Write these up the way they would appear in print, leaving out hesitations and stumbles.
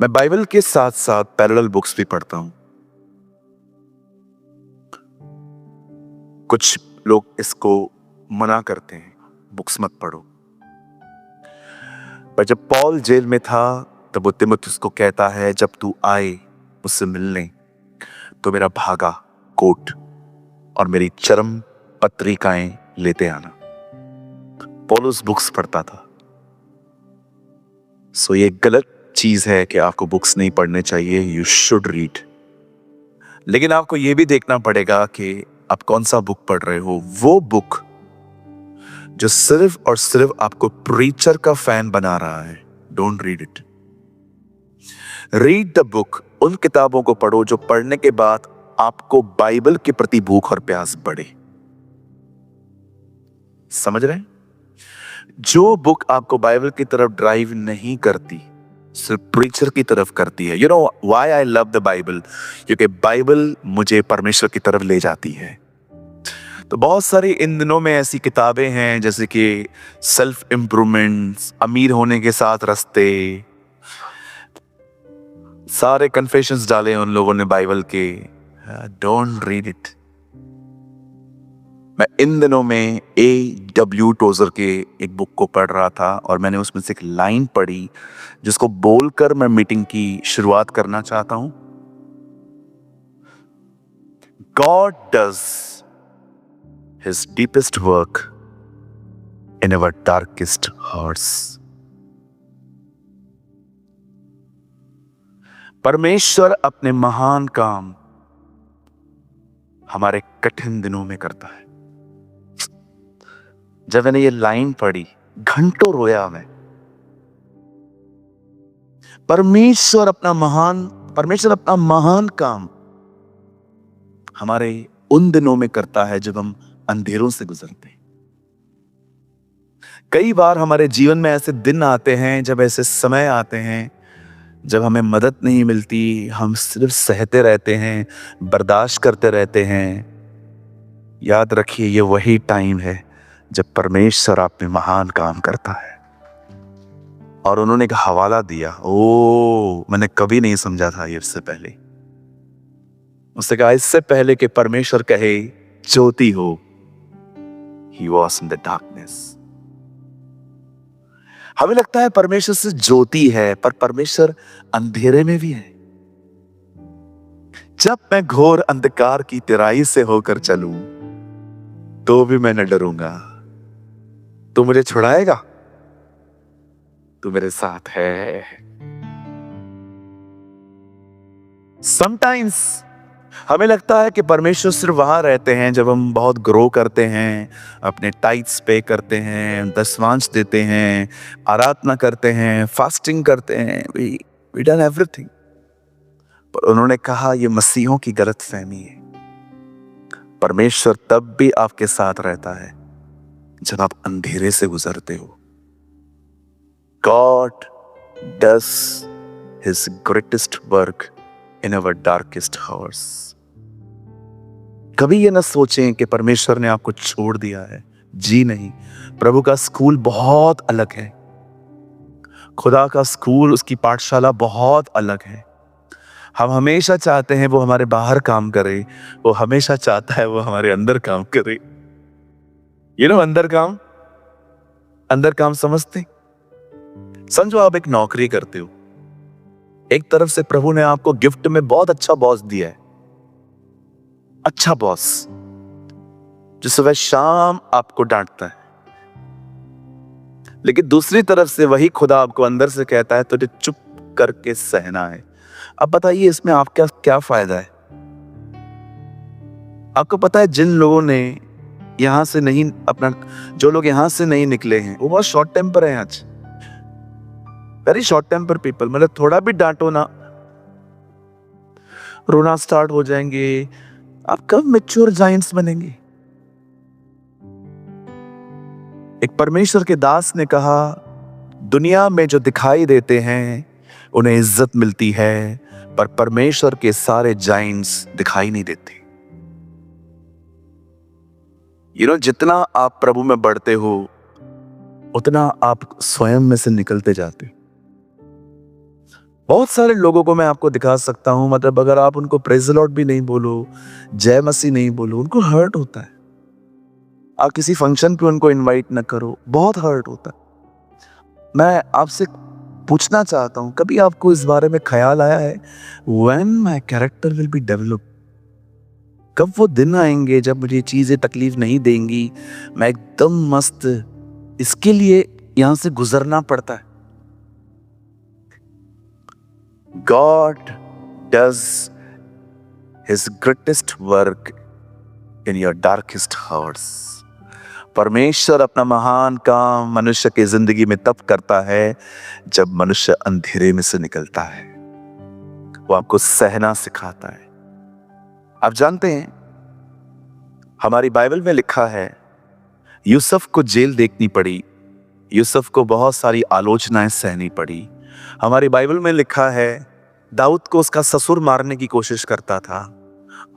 मैं बाइबल के साथ साथ पैरेलल बुक्स भी पढ़ता हूं। कुछ लोग इसको मना करते हैं, बुक्स मत पढ़ो। पर जब पॉल जेल में था तब वो तीमुथियुस को कहता है, जब तू आए मुझसे मिलने तो मेरा भागा कोट और मेरी चरम पत्रिकाएं लेते आना। पौलुस बुक्स पढ़ता था। सो ये गलत चीज है कि आपको बुक्स नहीं पढ़ने चाहिए। यू शुड रीड, लेकिन आपको यह भी देखना पड़ेगा कि आप कौन सा बुक पढ़ रहे हो। वो बुक जो सिर्फ और सिर्फ आपको प्रीचर का फैन बना रहा है, don't read it. Read the book. उन किताबों को पढ़ो जो पढ़ने के बाद आपको बाइबल के प्रति भूख और प्यास बढ़े। समझ रहे हैं? जो बुक आपको बाइबल की तरफ ड्राइव नहीं करती, सिर्फ प्रीचर की तरफ करती है। You know why I love the Bible? क्योंकि बाइबल मुझे परमेश्वर की तरफ ले जाती है। तो बहुत सारी इन दिनों में ऐसी किताबें हैं जैसे कि सेल्फ इंप्रूवमेंट्स, अमीर होने के 7 रास्ते, सारे कन्फेशंस डाले उन लोगों ने बाइबल के। Don't read it. मैं इन दिनों में A.W. टोजर के एक बुक को पढ़ रहा था और मैंने उसमें से एक लाइन पढ़ी जिसको बोलकर मैं मीटिंग की शुरुआत करना चाहता हूं। God does his deepest work in our darkest hearts. परमेश्वर अपने महान काम हमारे कठिन दिनों में करता है। जब मैंने ये लाइन पढ़ी, घंटों रोया मैं। परमेश्वर अपना महान काम हमारे उन दिनों में करता है जब हम अंधेरों से गुजरते हैं। कई बार हमारे जीवन में ऐसे दिन आते हैं, जब ऐसे समय आते हैं जब हमें मदद नहीं मिलती, हम सिर्फ सहते रहते हैं, बर्दाश्त करते रहते हैं। याद रखिए, ये वही टाइम है जब परमेश्वर आप में महान काम करता है। और उन्होंने एक हवाला दिया, मैंने कभी नहीं समझा था ये इससे पहले। उसने कहा, इससे पहले कि परमेश्वर कहे ज्योति हो, he was in the darkness। हमें लगता है परमेश्वर से ज्योति है, पर परमेश्वर अंधेरे में भी है। जब मैं घोर अंधकार की तिराई से होकर चलूं तो भी मैं न डरूंगा। तू मुझे छुड़ाएगा, तू मेरे साथ है। समटाइम्स हमें लगता है कि परमेश्वर सिर्फ वहां रहते हैं जब हम बहुत ग्रो करते हैं, अपने टाइट्स पे करते हैं, दशमांश देते हैं, आराधना करते हैं, फास्टिंग करते हैं। We done everything. पर उन्होंने कहा, ये मसीहों की गलत फहमी है। परमेश्वर तब भी आपके साथ रहता है जब आप अंधेरे से गुजरते हो। God does his greatest work in our darkest hours। कभी ये ना सोचें कि परमेश्वर ने आपको छोड़ दिया है। जी नहीं, प्रभु का स्कूल बहुत अलग है। खुदा का स्कूल, उसकी पाठशाला बहुत अलग है। हम हमेशा चाहते हैं वो हमारे बाहर काम करे, वो हमेशा चाहता है वो हमारे अंदर काम करे। अंदर काम समझते? समझो आप एक नौकरी करते हो। एक तरफ से प्रभु ने आपको गिफ्ट में बहुत अच्छा बॉस दिया है, अच्छा बॉस जो सुबह शाम आपको डांटता है। लेकिन दूसरी तरफ से वही खुदा आपको अंदर से कहता है तुझे चुप करके सहना है। अब बताइए, इसमें आपका क्या फायदा है? आपको पता है, जिन लोगों ने यहां से नहीं जो लोग यहां से नहीं निकले हैं, वो बहुत शॉर्ट टेम्पर है। आज वेरी शॉर्ट टेम्पर पीपल। मतलब थोड़ा भी डांटो ना, रोना स्टार्ट हो जाएंगे। आप कब मैच्योर जायंट्स बनेंगे? एक परमेश्वर के दास ने कहा, दुनिया में जो दिखाई देते हैं उन्हें इज्जत मिलती है, पर परमेश्वर के सारे जायंट्स दिखाई नहीं देते। जितना आप प्रभु में बढ़ते हो उतना आप स्वयं में से निकलते जाते हो। बहुत सारे लोगों को मैं आपको दिखा सकता हूं, मतलब अगर आप उनको प्रेज द लॉर्ड भी नहीं बोलो, जय मसीह नहीं बोलो, उनको हर्ट होता है। आप किसी फंक्शन पे उनको इनवाइट न करो, बहुत हर्ट होता है। मैं आपसे पूछना चाहता हूं, कभी आपको इस बारे में ख्याल आया है, when my character will be develop, कब वो दिन आएंगे जब मुझे चीजें तकलीफ नहीं देंगी, मैं एकदम मस्त, इसके लिए यहां से गुजरना पड़ता है। God does his greatest work in your darkest hours. परमेश्वर अपना महान काम मनुष्य की जिंदगी में तब करता है जब मनुष्य अंधेरे में से निकलता है। वो आपको सहना सिखाता है। आप जानते हैं, हमारी बाइबल में लिखा है, यूसुफ को जेल देखनी पड़ी, यूसुफ को बहुत सारी आलोचनाएं सहनी पड़ी। हमारी बाइबल में लिखा है, दाऊद को उसका ससुर मारने की कोशिश करता था।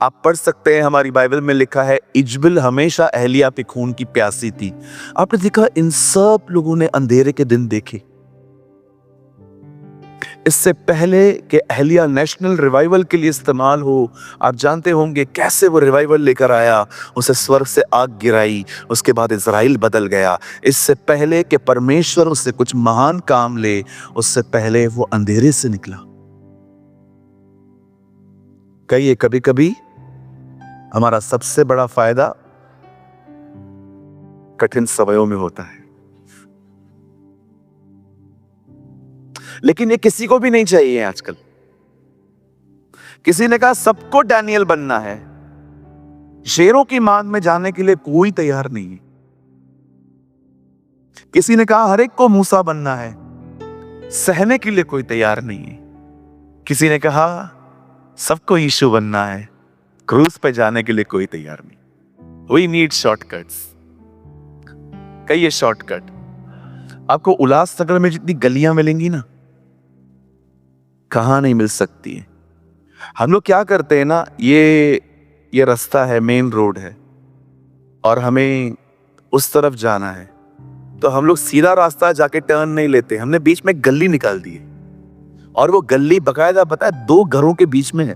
आप पढ़ सकते हैं, हमारी बाइबल में लिखा है, इजबिल हमेशा अहलिया पे खून की प्यासी थी। आपने देखा, इन सब लोगों ने अंधेरे के दिन देखे। इससे पहले कि अहलिया नेशनल रिवाइवल के लिए इस्तेमाल हो, आप जानते होंगे कैसे वो रिवाइवल लेकर आया, उसे स्वर्ग से आग गिराई, उसके बाद इजराइल बदल गया। इससे पहले कि परमेश्वर उससे कुछ महान काम ले, उससे पहले वो अंधेरे से निकला। कहिए, कभी कभी हमारा सबसे बड़ा फायदा कठिन समयों में होता है, लेकिन ये किसी को भी नहीं चाहिए आजकल। किसी ने कहा सबको डैनियल बनना है, शेरों की मान में जाने के लिए कोई तैयार नहीं है। किसी ने कहा हर एक को मूसा बनना है, सहने के लिए कोई तैयार नहीं है। किसी ने कहा सबको यीशु बनना है, क्रूज पे जाने के लिए कोई तैयार नहीं। We need shortcuts. कहिए शॉर्टकट। आपको उल्लासनगर में जितनी गलियां मिलेंगी ना, कहां नहीं मिल सकती है। हम लोग क्या करते हैं ना, ये रास्ता है, मेन रोड है और हमें उस तरफ जाना है, तो हम लोग सीधा रास्ता जाके टर्न नहीं लेते, हमने बीच में गली निकाल दी है। और वो गली बकायदा पता है 2 घरों के बीच में है।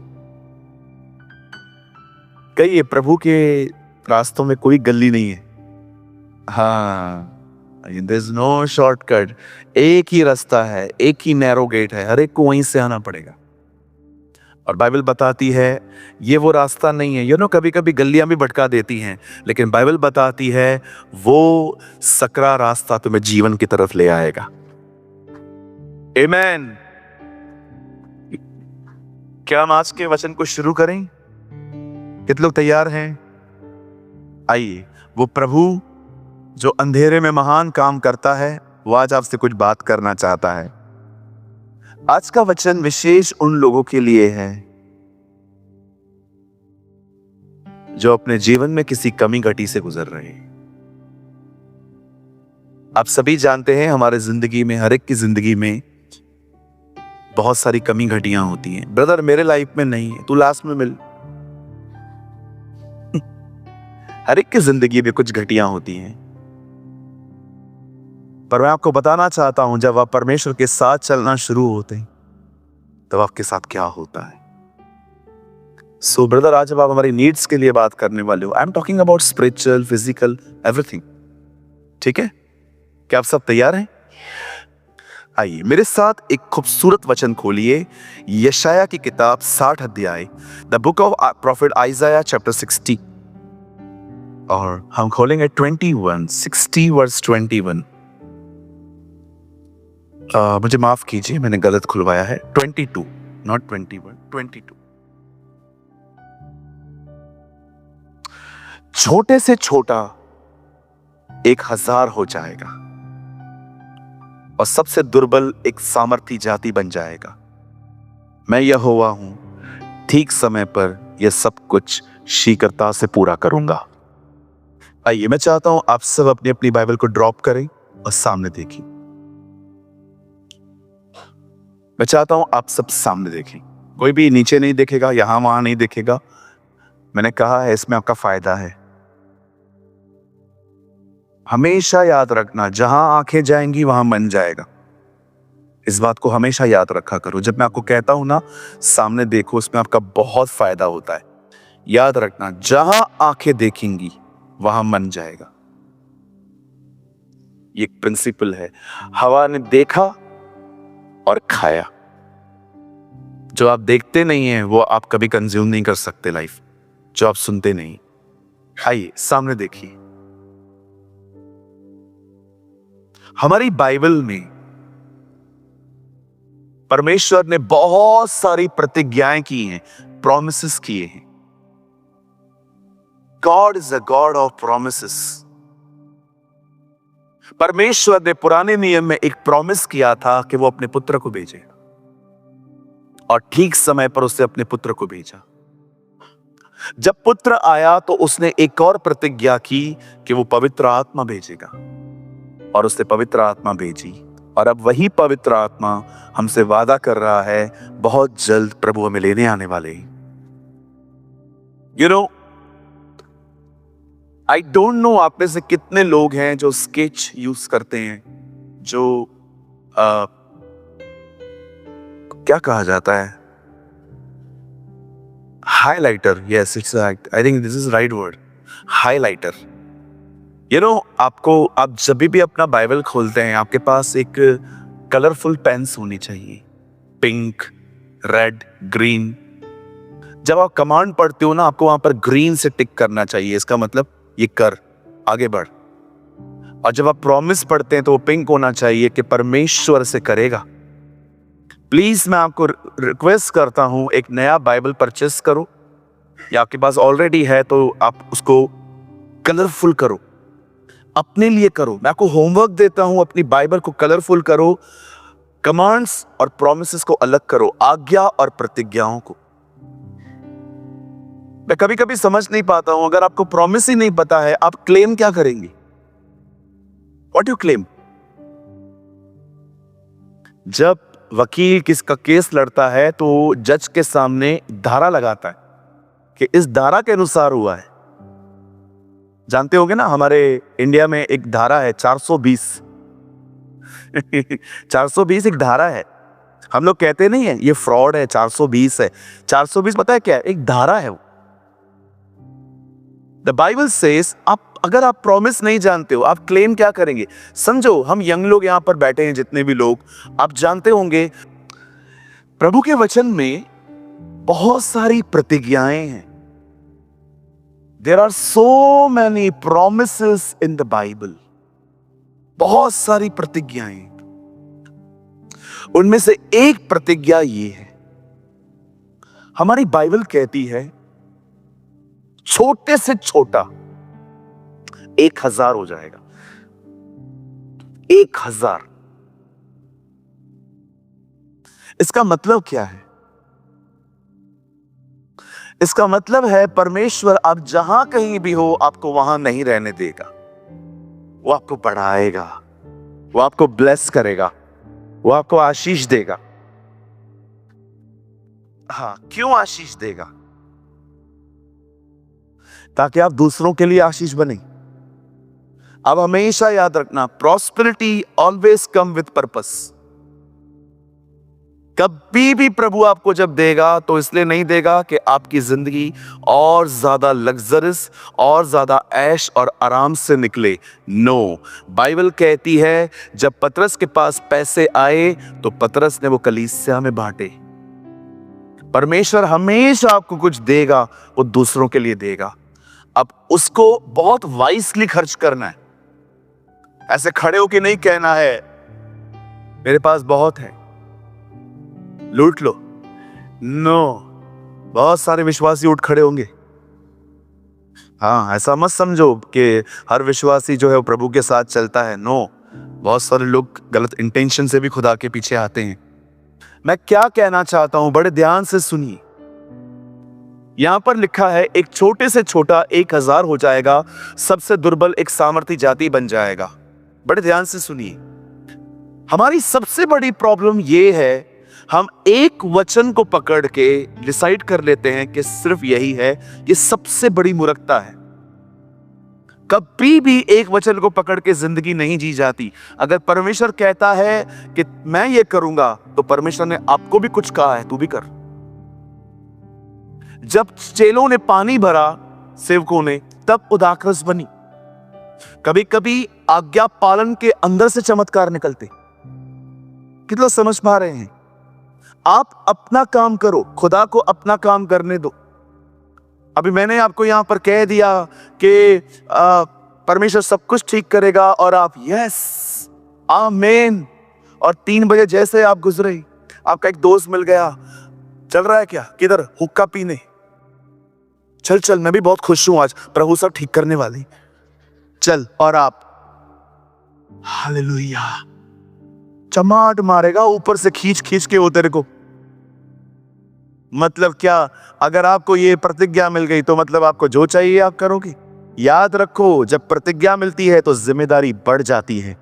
कहिए प्रभु के रास्तों में कोई गली नहीं है। हाँ, देयर इज नो शॉर्टकट। एक ही रास्ता है, एक ही नैरो गेट है, हर एक को वहीं से आना पड़ेगा। और बाइबल बताती है ये वो रास्ता नहीं है। कभी कभी गलियां भी भटका देती हैं, लेकिन बाइबल बताती है वो सकरा रास्ता तुम्हें जीवन की तरफ ले आएगा। आमेन। क्या हम आज के वचन को शुरू करें? कितने लोग तैयार हैं? आइए, वो प्रभु जो अंधेरे में महान काम करता है, वो आज आपसे कुछ बात करना चाहता है। आज का वचन विशेष उन लोगों के लिए है जो अपने जीवन में किसी कमी घटी से गुजर रहे हैं। आप सभी जानते हैं, हमारे जिंदगी में, हर एक की जिंदगी में बहुत सारी कमी घटियां होती हैं। ब्रदर मेरे लाइफ में नहीं है, तू लास्ट में मिल। हर एक की जिंदगी में कुछ घटियां होती हैं, पर मैं आपको बताना चाहता हूं, जब आप परमेश्वर के साथ चलना शुरू होते हैं तब आपके साथ क्या होता है। सो ब्रदर, आज जब आप हमारी नीड्स के लिए बात करने वाले हो, I am talking about spiritual, physical, everything. ठीक है? क्या आप सब तैयार हैं? आइए मेरे साथ एक खूबसूरत वचन खोलिए, यशाया की किताब 60 अध्याय, the book of profit आइजाया chapter 60, और हम खोलेंगे 60 वर्स 21। मुझे माफ कीजिए, मैंने गलत खुलवाया है, 22 नॉट 21, 22। छोटे से छोटा 1000 हो जाएगा और सबसे दुर्बल एक सामर्थी जाति बन जाएगा। मैं यहोवा हूं, ठीक समय पर यह सब कुछ शीघ्रता से पूरा करूंगा। आइए, मैं चाहता हूं आप सब अपनी अपनी बाइबल को ड्रॉप करें और सामने देखिए। मैं चाहता हूं आप सब सामने देखें, कोई भी नीचे नहीं देखेगा, यहां वहां नहीं देखेगा। मैंने कहा है, इसमें आपका फायदा है। हमेशा याद रखना, जहां आंखें जाएंगी वहां मन जाएगा। इस बात को हमेशा याद रखा करो। जब मैं आपको कहता हूं ना सामने देखो, उसमें आपका बहुत फायदा होता है। याद रखना, जहां आंखें देखेंगी वहां मन जाएगा। ये एक प्रिंसिपल है। हवा ने देखा और खाया। जो आप देखते नहीं है वो आप कभी कंज्यूम नहीं कर सकते लाइफ। जो आप सुनते नहीं, आइए सामने देखिए। हमारी बाइबल में परमेश्वर ने बहुत सारी प्रतिज्ञाएं की हैं, प्रॉमिसेस किए हैं। God is a God of promises. परमेश्वर ने पुराने नियम में एक प्रॉमिस किया था कि वो अपने पुत्र को भेजेगा, और ठीक समय पर उसने अपने पुत्र को भेजा। जब पुत्र आया तो उसने एक और प्रतिज्ञा की कि वो पवित्र आत्मा भेजेगा, और उसने पवित्र आत्मा भेजी। और अब वही पवित्र आत्मा हमसे वादा कर रहा है बहुत जल्द प्रभु हमें लेने आने वाले। You know, I don't know आप में से कितने लोग हैं जो स्केच यूज करते हैं, जो क्या कहा जाता है, highlighter. Yes, it's I think this is right word, highlighter. You know, आप जब भी अपना बाइबल खोलते हैं आपके पास एक कलरफुल पेन्स होनी चाहिए, पिंक, रेड, ग्रीन। जब आप कमांड पढ़ते हो ना, आपको वहां पर ग्रीन से टिक करना चाहिए। इसका मतलब ये कर, आगे बढ़। और जब आप प्रॉमिस पढ़ते हैं तो वो पिंक होना चाहिए कि परमेश्वर से करेगा। प्लीज मैं आपको रिक्वेस्ट करता हूं, एक नया बाइबल परचेस करो, या आपके पास ऑलरेडी है तो आप उसको कलरफुल करो, अपने लिए करो। मैं आपको होमवर्क देता हूं, अपनी बाइबल को कलरफुल करो, कमांड्स और प्रॉमिसेस को अलग करो, आज्ञा और प्रतिज्ञाओं को। मैं कभी कभी समझ नहीं पाता हूं, अगर आपको प्रॉमिस ही नहीं पता है आप क्लेम क्या करेंगे? What you claim? जब वकील किसका केस लड़ता है तो जज के सामने धारा लगाता है कि इस धारा के अनुसार हुआ है। जानते होंगे ना, हमारे इंडिया में एक धारा है 420 420 एक धारा है। हम लोग कहते नहीं है ये फ्रॉड है, 420 है। 420 पता है क्या है? एक धारा है वो। द बाइबल सेज, अगर आप प्रॉमिस नहीं जानते हो आप क्लेम क्या करेंगे? समझो, हम यंग लोग यहां पर बैठे हैं, जितने भी लोग, आप जानते होंगे प्रभु के वचन में बहुत सारी प्रतिज्ञाएं हैं। There are so many promises in the Bible. बहुत सारी प्रतिज्ञाएं। उनमें से एक प्रतिज्ञा ये है, हमारी बाइबल कहती है छोटे से छोटा 1000 हो जाएगा। 1000। इसका मतलब क्या है? इसका मतलब है परमेश्वर आप जहां कहीं भी हो आपको वहां नहीं रहने देगा। वो आपको बढ़ाएगा, वो आपको ब्लेस करेगा, वो आपको आशीष देगा। हाँ, क्यों आशीष देगा? ताकि आप दूसरों के लिए आशीष बने। अब हमेशा याद रखना, prosperity always come with purpose. कभी भी प्रभु आपको जब देगा तो इसलिए नहीं देगा कि आपकी जिंदगी और ज्यादा लग्जरियस और ज्यादा ऐश और आराम से निकले। नो, बाइबल कहती है जब पतरस के पास पैसे आए तो पतरस ने वो कलीसिया में बांटे। परमेश्वर हमेशा आपको कुछ देगा, वो दूसरों के लिए देगा। अब उसको बहुत वाइसली खर्च करना है। ऐसे खड़े होके नहीं कहना है मेरे पास बहुत है, लूट लो। नो, बहुत सारे विश्वासी उठ खड़े होंगे। हाँ, ऐसा मत समझो कि हर विश्वासी जो है वो प्रभु के साथ चलता है। नो, बहुत सारे लोग गलत इंटेंशन से भी खुदा के पीछे आते हैं। मैं क्या कहना चाहता हूं, बड़े ध्यान से सुनिए। यहां पर लिखा है एक छोटे से छोटा 1000 हो जाएगा, सबसे दुर्बल एक सामर्थी जाति बन जाएगा। बड़े ध्यान से सुनिए। हमारी सबसे बड़ी प्रॉब्लम यह है, हम एक वचन को पकड़ के डिसाइड कर लेते हैं कि सिर्फ यही है। ये सबसे बड़ी मूर्खता है। कभी भी एक वचन को पकड़ के जिंदगी नहीं जी जाती। अगर परमेश्वर कहता है कि मैं ये करूंगा, तो परमेश्वर ने आपको भी कुछ कहा है, तू भी कर। जब चेलों ने पानी भरा सेवकों ने, तब उदाकरस बनी। कभी कभी आज्ञा पालन के अंदर से चमत्कार निकलते। कितना समझ पा रहे हैं? आप अपना काम करो, खुदा को अपना काम करने दो। अभी मैंने आपको यहां पर कह दिया कि परमेश्वर सब कुछ ठीक करेगा, और आप यस आमीन। और 3 बजे जैसे आप गुजरे, आपका एक दोस्त मिल गया, चल रहा है क्या, किधर, हुक्का पीने, चल चल, मैं भी बहुत खुश हूं आज, प्रभु सब ठीक करने वाले, चल। और आप हालेलुया, चमाट मारेगा ऊपर से खींच खींच के वो तेरे को। मतलब क्या? अगर आपको ये प्रतिज्ञा मिल गई तो मतलब आपको जो चाहिए आप करोगे। याद रखो, जब प्रतिज्ञा मिलती है तो जिम्मेदारी बढ़ जाती है।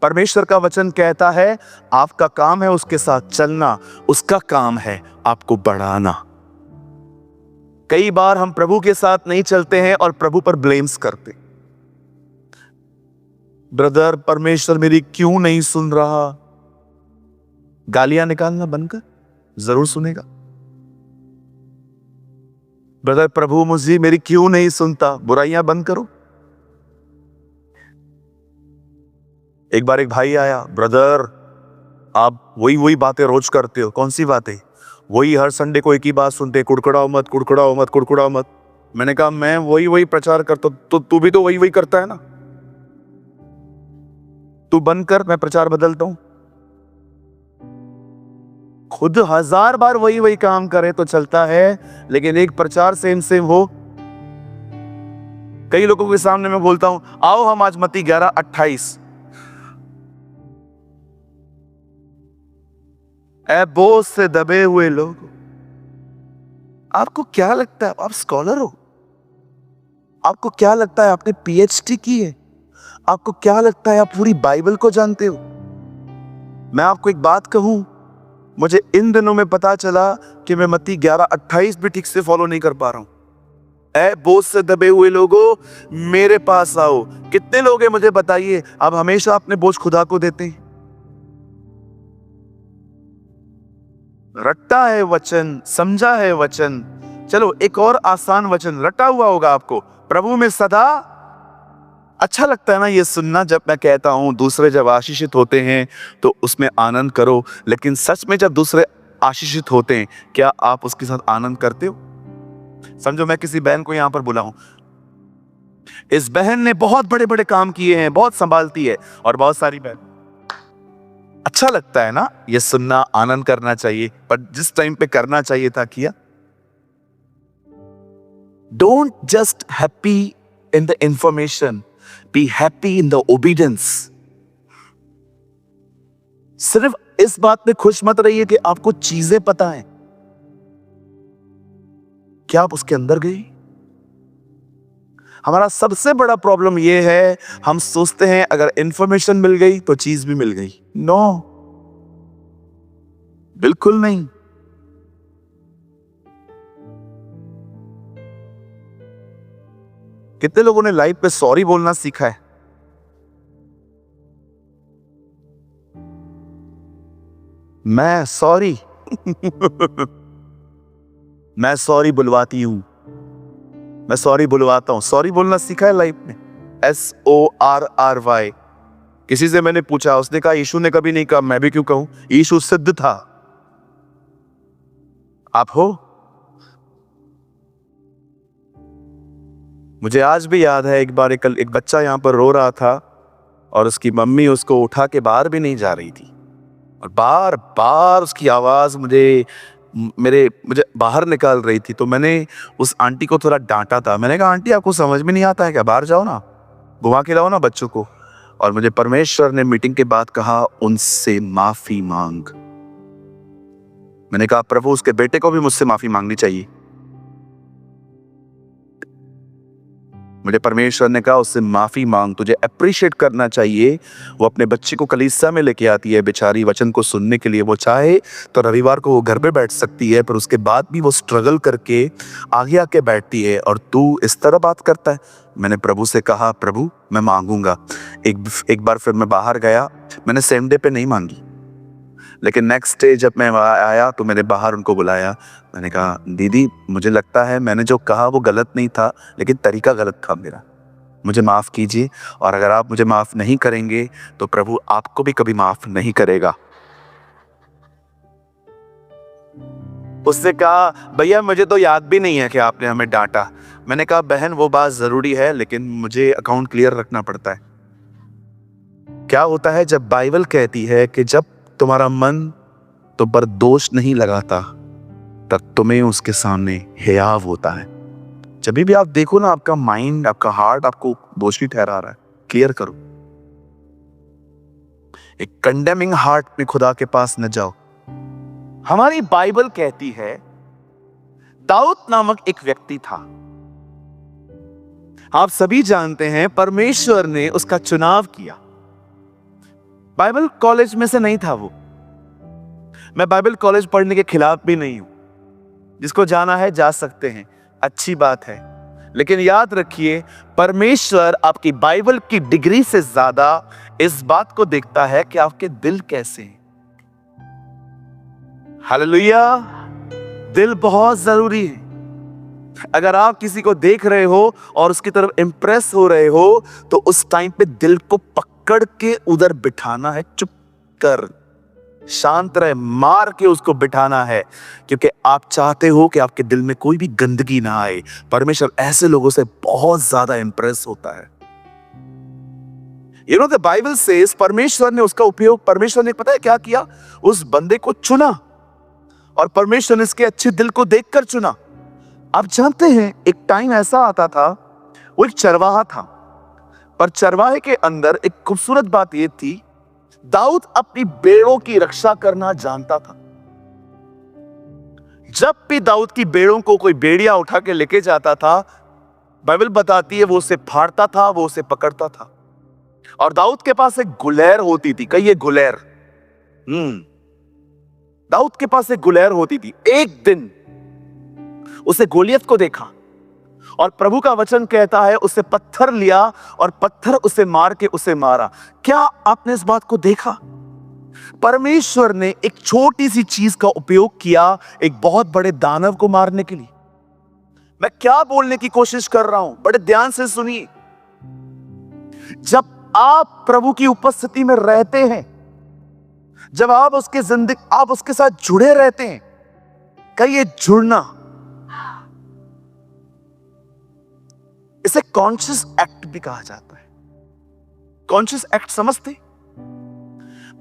परमेश्वर का वचन कहता है आपका काम है उसके साथ चलना, उसका काम है आपको बढ़ाना। कई बार हम प्रभु के साथ नहीं चलते हैं और प्रभु पर ब्लेम्स करते। ब्रदर, परमेश्वर मेरी क्यों नहीं सुन रहा? गालियां निकालना बंद कर, जरूर सुनेगा। ब्रदर, प्रभु मुझे मेरी क्यों नहीं सुनता? बुराइयां बंद करो। एक बार एक भाई आया, ब्रदर आप वही बातें रोज करते हो। कौन सी बातें? वही हर संडे को एक ही बात सुनते, कुड़कुड़ाओ मत, कुड़कुड़ाओ मत, कुड़कुड़ाओ मत। मैंने कहा मैं वही प्रचार करता हूं, तो तू भी तो वही करता है ना, तू बंद कर, मैं प्रचार बदलता हूं। खुद 1000 बार वही काम करे तो चलता है, लेकिन एक प्रचार सेम हो। कई लोगों के सामने मैं बोलता हूं, आओ हम आज मत्ती 11:28, ऐ बोझ से दबे हुए लोग। आपको क्या लगता है आप स्कॉलर हो? आपको क्या लगता है आपने पीएचडी की है? आपको क्या लगता है आप पूरी बाइबल को जानते हो? मैं आपको एक बात कहूं, मुझे इन दिनों में पता चला कि मैं मत्ती 11:28 भी ठीक से फॉलो नहीं कर पा रहा हूं। ऐ बोझ से दबे हुए लोगों, मेरे पास आओ। कितने लोग हैं मुझे बताइए, आप हमेशा अपने बोझ खुदा को देते हैं? रट्टा है वचन, समझा है वचन। चलो एक और आसान वचन रटा हुआ होगा आपको, प्रभु में सदा। अच्छा लगता है ना ये सुनना, जब मैं कहता हूं दूसरे जब आशीषित होते हैं तो उसमें आनंद करो। लेकिन सच में जब दूसरे आशीषित होते हैं, क्या आप उसके साथ आनंद करते हो? समझो मैं किसी बहन को यहां पर बुलाऊं, इस बहन ने बहुत बड़े बड़े काम किए हैं, बहुत संभालती है, और बहुत सारी बहन। अच्छा लगता है ना ये सुनना, आनंद करना चाहिए, पर जिस टाइम पे करना चाहिए था किया। Don't just happy in the information, be happy in the obedience. सिर्फ इस बात में खुश मत रहिए कि आपको चीजें पता है, क्या आप उसके अंदर गए? हमारा सबसे बड़ा प्रॉब्लम यह है, हम सोचते हैं अगर इंफॉर्मेशन मिल गई तो चीज भी मिल गई। नो, बिल्कुल नहीं। कितने लोगों ने लाइफ पे सॉरी बोलना सीखा है? मैं सॉरी मैं सॉरी बुलवाती हूं, मैं सॉरी बुलवाता हूं। सॉरी बोलना सीखा है लाइफ में, SORRY। किसी से मैंने पूछा, उसने कहा यीशु ने कभी नहीं कहा, मैं भी क्यों कहूं, यीशु सिद्ध था। आप हो? मुझे आज भी याद है, एक बार एक बच्चा यहां पर रो रहा था और उसकी मम्मी उसको उठा के बाहर भी नहीं जा रही थी, और बार बार उसकी आवाज मुझे बाहर निकाल रही थी। तो मैंने उस आंटी को थोड़ा डांटा था। मैंने कहा आंटी आपको समझ में नहीं आता है क्या, बाहर जाओ ना, घुमा के लाओ ना बच्चों को। और मुझे परमेश्वर ने मीटिंग के बाद कहा उनसे माफी मांग। मैंने कहा प्रभु उसके बेटे को भी मुझसे माफी मांगनी चाहिए। मुझे परमेश्वर ने कहा उससे माफी मांग, तुझे अप्रिशिएट करना चाहिए। वो अपने बच्चे को कलीसिया में लेके आती है बेचारी वचन को सुनने के लिए। वो चाहे तो रविवार को वो घर पे बैठ सकती है, पर उसके बाद भी वो स्ट्रगल करके आगे आके बैठती है, और तू इस तरह बात करता है। मैंने प्रभु से कहा, प्रभु मैं मांगूंगा। एक बार फिर मैं बाहर गया, मैंने सेम डे पे नहीं मांगी, लेकिन नेक्स्ट डे जब मैं वहाँ आया तो मैंने बाहर उनको बुलाया। मैंने कहा, दीदी मुझे लगता है मैंने जो कहा वो गलत नहीं था, लेकिन तरीका गलत था मेरा, मुझे माफ़ कीजिए, और अगर आप मुझे माफ़ नहीं करेंगे तो प्रभु आपको भी कभी माफ़ नहीं करेगा। उसने कहा, भैया मुझे तो याद भी नहीं है कि आपने हमें डांटा। मैंने कहा, बहन वो बात ज़रूरी है, लेकिन मुझे अकाउंट क्लियर रखना पड़ता है। क्या होता है जब बाइबल कहती है कि जब तुम्हारा मन तो पर दोष नहीं लगाता, तब तुम्हें उसके सामने हियाव होता है। जब भी आप देखो ना, आपका माइंड, आपका हार्ट आपको दोषी ठहरा रहा है, क्लियर करो। एक कंडेमिंग हार्ट में खुदा के पास न जाओ। हमारी बाइबल कहती है दाऊद नामक एक व्यक्ति था। आप सभी जानते हैं परमेश्वर ने उसका चुनाव किया। बाइबल कॉलेज में से नहीं था वो। मैं बाइबल कॉलेज पढ़ने के खिलाफ भी नहीं हूं, जिसको जाना है जा सकते हैं, अच्छी बात है। लेकिन याद रखिए, परमेश्वर आपकी बाइबल की डिग्री से ज्यादा इस बात को देखता है कि आपके दिल कैसे हैं। हालेलुया। दिल बहुत जरूरी है। अगर आप किसी को देख रहे हो और उसकी तरफ इंप्रेस हो रहे हो, तो उस टाइम पे दिल को पकड़ के उधर बिठाना है, चुप कर, शांत रहे, मार के उसको बिठाना है, क्योंकि आप चाहते हो कि आपके दिल में कोई भी गंदगी ना आए। परमेश्वर ऐसे लोगों से बहुत ज्यादा इंप्रेस होता है। द बाइबल सेज परमेश्वर ने उसका उपयोग, परमेश्वर ने पता है क्या किया, उस बंदे को चुना, और परमेश्वर ने इसके अच्छे दिल को देखकर चुना। आप जानते हैं एक टाइम ऐसा आता था, वो एक चरवाहा था, पर चरवाहे के अंदर एक खूबसूरत बात यह थी, दाऊद अपनी भेड़ों की रक्षा करना जानता था। जब भी दाऊद की भेड़ों को कोई भेड़िया उठा के लेके जाता था, बाइबल बताती है वो उसे फाड़ता था, वो उसे पकड़ता था। और दाऊद के पास एक गुलेर होती थी, कहिए गुलेर। दाऊद के पास एक गुलेर होती थी। एक दिन उसे गोलियत को देखा, और प्रभु का वचन कहता है उसे पत्थर लिया और पत्थर उसे मार के उसे मारा। क्या आपने इस बात को देखा? परमेश्वर ने एक छोटी सी चीज का उपयोग किया एक बहुत बड़े दानव को मारने के लिए। मैं क्या बोलने की कोशिश कर रहा हूं, बड़े ध्यान से सुनिए। जब आप प्रभु की उपस्थिति में रहते हैं, जब आप उसके साथ जुड़े रहते हैं, कहिए जुड़ना, इसे कॉन्शियस एक्ट भी कहा जाता है। कॉन्शियस एक्ट समझते?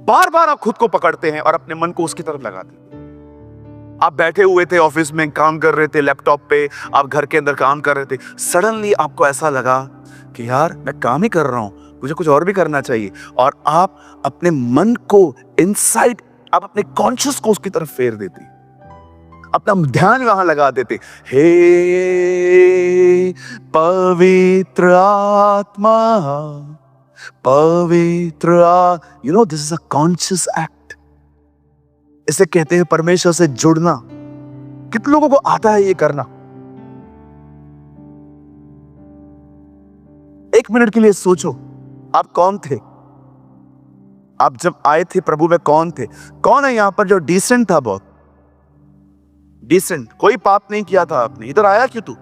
बार बार आप खुद को पकड़ते हैं और अपने मन को उसकी तरफ लगाते हैं। आप बैठे हुए थे, ऑफिस में काम कर रहे थे, लैपटॉप पे, आप घर के अंदर काम कर रहे थे, सडनली आपको ऐसा लगा कि यार मैं काम ही कर रहा हूं, मुझे कुछ और भी करना चाहिए, और आप अपने मन को इनसाइड, आप अपने कॉन्शियस को उसकी तरफ फेर देते, अपना ध्यान वहां लगा देते। हे पवित्र आत्मा, पवित्र, this is a conscious act. इसे कहते हैं परमेश्वर से जुड़ना। कितने लोगों को आता है ये करना? एक मिनट के लिए सोचो, आप कौन थे? आप जब आए थे प्रभु में कौन थे? कौन है यहां पर जो डिसेंट था? बहुत डिसेंट, कोई पाप नहीं किया था आपने, इधर आया क्यों तू?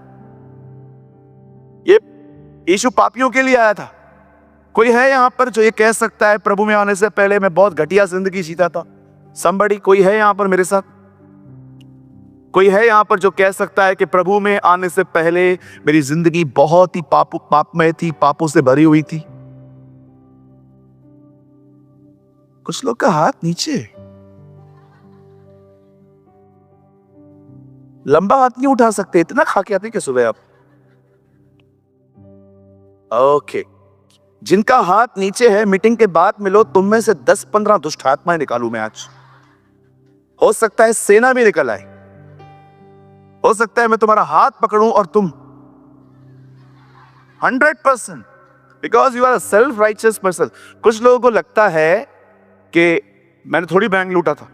ये यीशु पापियों के लिए आया था। कोई है यहां पर जो ये कह सकता है प्रभु में आने से पहले मैं बहुत घटिया जिंदगी जीता था? somebody, कोई है यहां पर मेरे साथ? कोई है यहां पर जो कह सकता है कि प्रभु में आने से पहले मेरी जिंदगी बहुत ही पापमय थी, पापों से भरी हुई थी? कुछ लोग का हाथ नीचे, लंबा हाथ नहीं उठा सकते, इतना खा के आते क्या सुबह आप? ओके, जिनका हाथ नीचे है मीटिंग के बाद मिलो, तुम में से 10-15 दुष्ट आत्माएं निकालू मैं आज। हो सकता है सेना भी निकल आए, हो सकता है मैं तुम्हारा हाथ पकड़ूं और तुम, 100%, because you are a self righteous person. कुछ लोगों को लगता है कि मैंने थोड़ी बैंक लूटा था,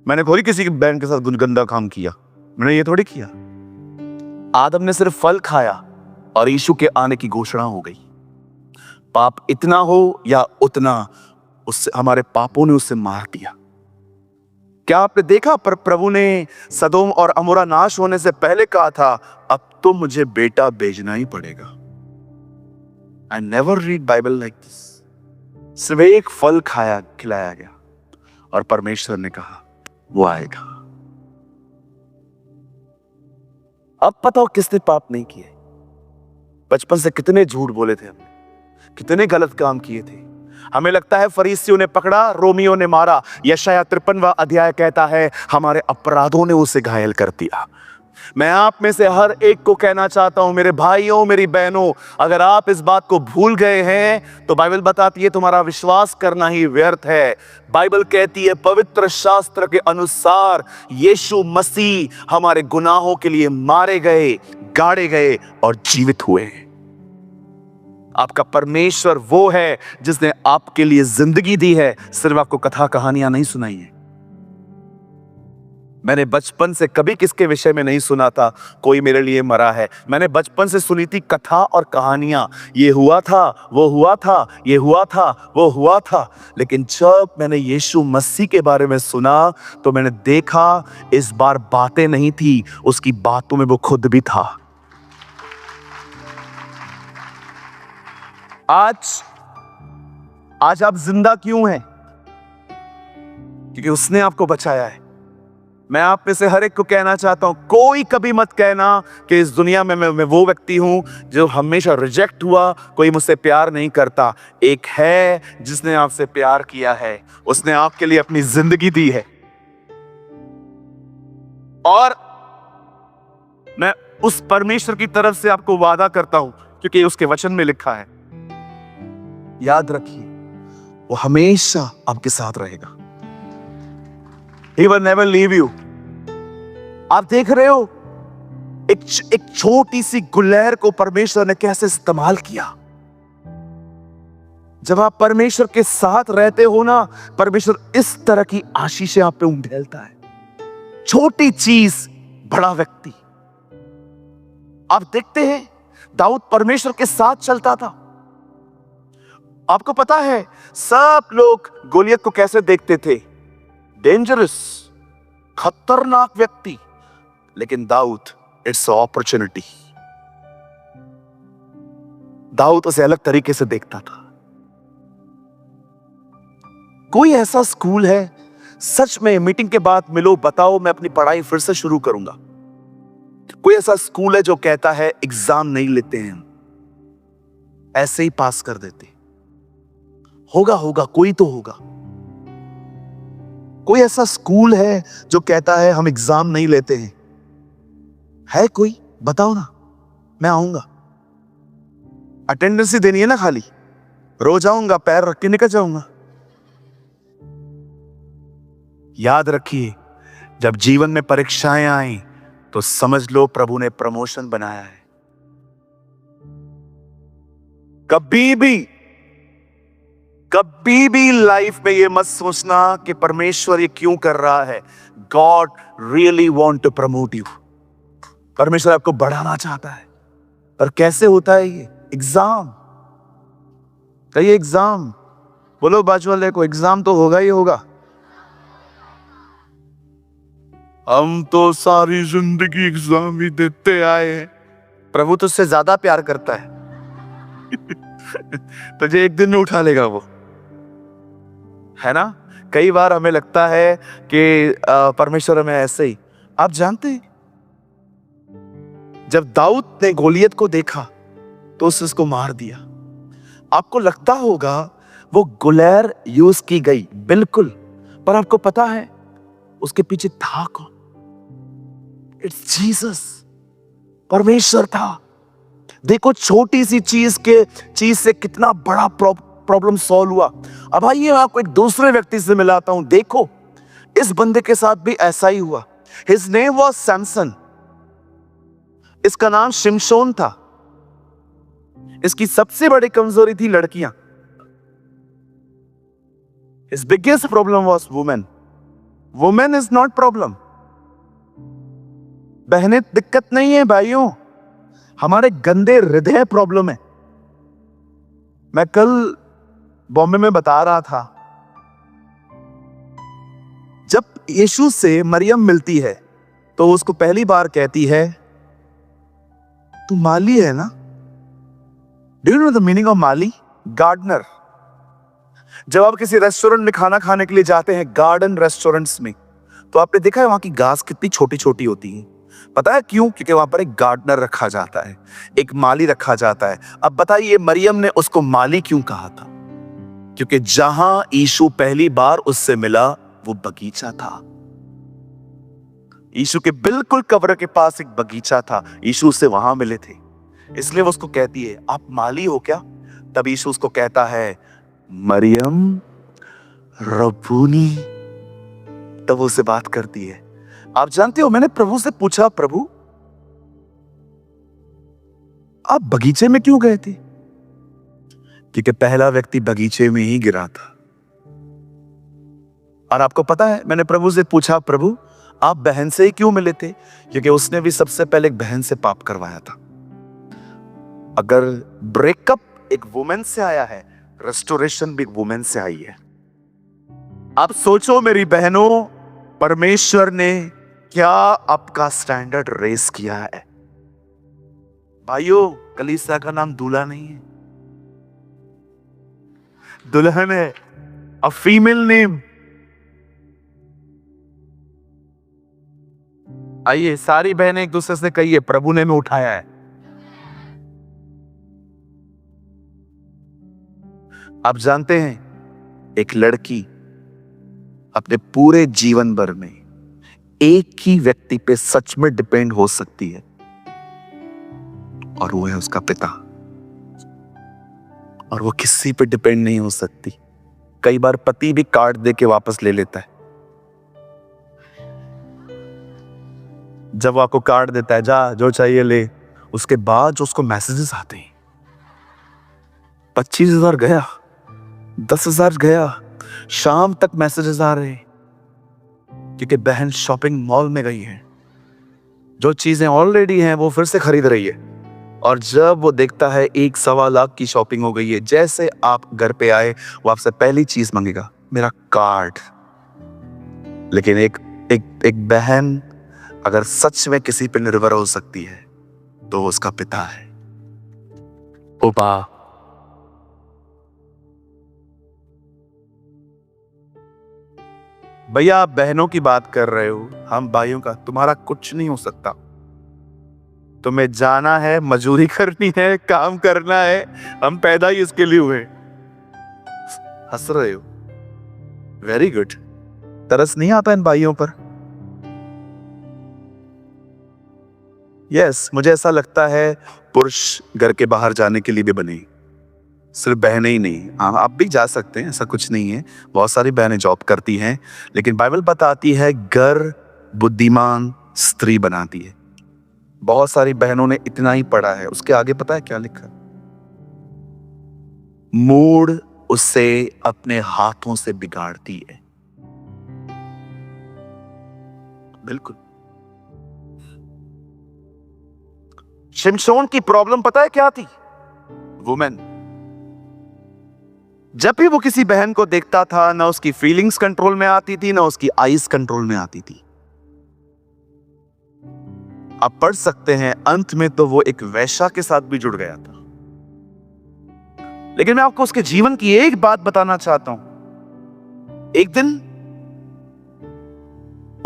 मैंने थोड़ी किसी के बैंक के साथ गंदा काम किया, मैंने ये थोड़ी किया। आदम ने सिर्फ फल खाया और यीशु के आने की घोषणा हो गई। पाप इतना हो या उतना, उससे हमारे पापों ने उसे मार दिया। क्या आपने देखा, पर प्रभु ने सदोम और अमोरा नाश होने से पहले कहा था, अब तो मुझे बेटा भेजना ही पड़ेगा। I never read Bible like this. सिर्फ एक फल खिलाया गया और परमेश्वर ने कहा वो आएगा। अब बताओ किसने पाप नहीं किए? बचपन से कितने झूठ बोले थे हमने, कितने गलत काम किए थे। हमें लगता है फरीसियों ने पकड़ा, रोमियो ने मारा। यशायाह 53वां अध्याय कहता है हमारे अपराधों ने उसे घायल कर दिया। मैं आप में से हर एक को कहना चाहता हूं, मेरे भाइयों, मेरी बहनों, अगर आप इस बात को भूल गए हैं तो बाइबल बताती है तुम्हारा विश्वास करना ही व्यर्थ है। बाइबल कहती है पवित्र शास्त्र के अनुसार यीशु मसीह हमारे गुनाहों के लिए मारे गए, गाड़े गए और जीवित हुए। आपका परमेश्वर वो है जिसने आपके लिए जिंदगी दी है, सिर्फ आपको कथा कहानियां नहीं सुनाई है। मैंने बचपन से कभी किसके विषय में नहीं सुना था कोई मेरे लिए मरा है। मैंने बचपन से सुनी थी कथा और कहानियां, ये हुआ था, वो हुआ था, ये हुआ था, वो हुआ था। लेकिन जब मैंने यीशु मसीह के बारे में सुना तो मैंने देखा इस बार बातें नहीं थी, उसकी बातों में वो खुद भी था। आज आप जिंदा क्यों हैं? क्योंकि उसने आपको बचाया है। मैं आप में से हर एक को कहना चाहता हूं, कोई कभी मत कहना कि इस दुनिया में मैं वो व्यक्ति हूं जो हमेशा रिजेक्ट हुआ, कोई मुझसे प्यार नहीं करता। एक है जिसने आपसे प्यार किया है, उसने आपके लिए अपनी जिंदगी दी है। और मैं उस परमेश्वर की तरफ से आपको वादा करता हूं, क्योंकि उसके वचन में लिखा है, याद रखिए वो हमेशा आपके साथ रहेगा। He will never leave you। आप देख रहे हो एक छोटी सी गुलहर को परमेश्वर ने कैसे इस्तेमाल किया। जब आप परमेश्वर के साथ रहते हो ना, परमेश्वर इस तरह की आशीषें आप पे उंडेलता है। छोटी चीज बड़ा व्यक्ति। आप देखते हैं दाऊद परमेश्वर के साथ चलता था। आपको पता है सब लोग गोलियत को कैसे देखते थे? डेंजरस, खतरनाक व्यक्ति। लेकिन दाऊद, इट्स अपॉर्चुनिटी। दाऊद उसे अलग तरीके से देखता था। कोई ऐसा स्कूल है, सच में मीटिंग के बाद मिलो, बताओ मैं अपनी पढ़ाई फिर से शुरू करूंगा। कोई ऐसा स्कूल है जो कहता है एग्जाम नहीं लेते हैं, ऐसे ही पास कर देते? होगा, कोई तो होगा। कोई ऐसा स्कूल है जो कहता है हम एग्जाम नहीं लेते हैं? है कोई? बताओ ना, मैं आऊंगा। अटेंडेंस ही देनी है ना, खाली रोज आऊंगा, पैर रख के निकल जाऊंगा। याद रखिए, जब जीवन में परीक्षाएं आई तो समझ लो प्रभु ने प्रमोशन बनाया है। कभी भी लाइफ में ये मत सोचना कि परमेश्वर ये क्यों कर रहा है। God really want to promote you. परमेश्वर आपको बढ़ाना चाहता है। पर कैसे होता है ये? एग्जाम। कहिए एग्जाम। बोलो बाजू वाले को, एग्जाम तो होगा ही होगा। हम तो सारी जिंदगी एग्जाम ही देते आए हैं। प्रभु तुझसे ज्यादा प्यार करता है। तुझे एक दिन में उठा लेगा वो, है ना? कई बार हमें लगता है कि परमेश्वर हमें ऐसे ही। आप जानते हैं जब दाऊद ने गोलियत को देखा तो उसको मार दिया। आपको लगता होगा वो गुलहर यूज की गई, बिल्कुल, पर आपको पता है उसके पीछे था कौन? It's Jesus. परमेश्वर था। देखो छोटी सी चीज से कितना बड़ा प्रॉब्लम सॉल्व हुआ। अब आइए मैं आपको एक दूसरे व्यक्ति से मिलाता हूं। देखो इस बंदे के साथ भी ऐसा ही हुआ। His name was Samson. इसका नाम शिमशोन था। इसकी सबसे बड़ी कमजोरी थी लड़कियां। His biggest problem was women. Women is not problem. बहनें दिक्कत नहीं है भाइयों, हमारे गंदे हृदय प्रॉब्लम है। मैं कल बॉम्बे में बता रहा था, जब यीशु से मरियम मिलती है तो उसको पहली बार कहती है तू माली है ना। Do you know the meaning of माली? गार्डनर। जब आप किसी रेस्टोरेंट में खाना खाने के लिए जाते हैं, गार्डन रेस्टोरेंट्स में, तो आपने देखा है वहां की घास कितनी छोटी छोटी होती है। पता है क्यों? क्योंकि वहां पर एक गार्डनर रखा जाता है, एक माली रखा जाता है। अब बताइए मरियम ने उसको माली क्यों कहा था? क्योंकि जहां यीशु पहली बार उससे मिला वो बगीचा था। यीशु के बिल्कुल कब्र के पास एक बगीचा था, यीशु उससे वहां मिले थे, इसलिए वो उसको कहती है आप माली हो क्या? तब यीशु उसको कहता है मरियम रब्बूनी, तब उससे बात करती है। आप जानते हो, मैंने प्रभु से पूछा, प्रभु आप बगीचे में क्यों गए थे? क्योंकि पहला व्यक्ति बगीचे में ही गिरा था। और आपको पता है, मैंने प्रभु से पूछा, प्रभु आप बहन से ही क्यों मिले थे? क्योंकि उसने भी सबसे पहले एक बहन से पाप करवाया था। अगर ब्रेकअप एक वुमेन से आया है, रेस्टोरेशन भी एक वुमेन से आई है। आप सोचो मेरी बहनों, परमेश्वर ने क्या आपका स्टैंडर्ड रेस किया है। भाइयों, कलीसिया का नाम दूल्हा नहीं है, दुल्हन है, अ फीमेल नेम। आइए सारी बहनें एक दूसरे से कहिए, प्रभु ने मैं उठाया है। आप जानते हैं, एक लड़की अपने पूरे जीवन भर में एक ही व्यक्ति पे सच में डिपेंड हो सकती है, और वो है उसका पिता। और वो किसी पे डिपेंड नहीं हो सकती। कई बार पति भी कार्ड दे के वापस ले लेता है। जब वो आपको कार्ड देता है, जा जो चाहिए ले, उसके बाद जो उसको मैसेजेस आते हैं, 25,000 गया, 10,000 गया, शाम तक मैसेजेस आ रहे हैं, क्योंकि बहन शॉपिंग मॉल में गई है, जो चीजें ऑलरेडी हैं वो फिर से खरीद रही है। और जब वो देखता है 1-1.25 की शॉपिंग हो गई है, जैसे आप घर पे आए, वो आपसे पहली चीज मांगेगा, मेरा कार्ड। लेकिन एक बहन अगर सच में किसी पे निर्भर हो सकती है तो उसका पिता है। ओपा, भैया आप बहनों की बात कर रहे हो, हम भाइयों का, तुम्हारा कुछ नहीं हो सकता। तुम्हें जाना है, मजदूरी करनी है, काम करना है, हम पैदा ही इसके लिए हुए। हंस रहे हो, वेरी गुड। तरस नहीं आता इन भाइयों पर? यस, मुझे ऐसा लगता है पुरुष घर के बाहर जाने के लिए भी बने, सिर्फ बहनें ही नहीं। हाँ, आप भी जा सकते हैं, ऐसा कुछ नहीं है, बहुत सारी बहनें जॉब करती हैं, लेकिन बाइबल बताती है घर बुद्धिमान स्त्री बनाती है। बहुत सारी बहनों ने इतना ही पढ़ा है, उसके आगे पता है क्या लिखा? मूड उसे अपने हाथों से बिगाड़ती है। बिल्कुल। शिमशोन की प्रॉब्लम पता है क्या थी? वुमेन। जब भी वो किसी बहन को देखता था, ना उसकी फीलिंग्स कंट्रोल में आती थी, ना उसकी आईज कंट्रोल में आती थी। आप पढ़ सकते हैं, अंत में तो वो एक वैश्या के साथ भी जुड़ गया था। लेकिन मैं आपको उसके जीवन की एक बात बताना चाहता हूं। एक दिन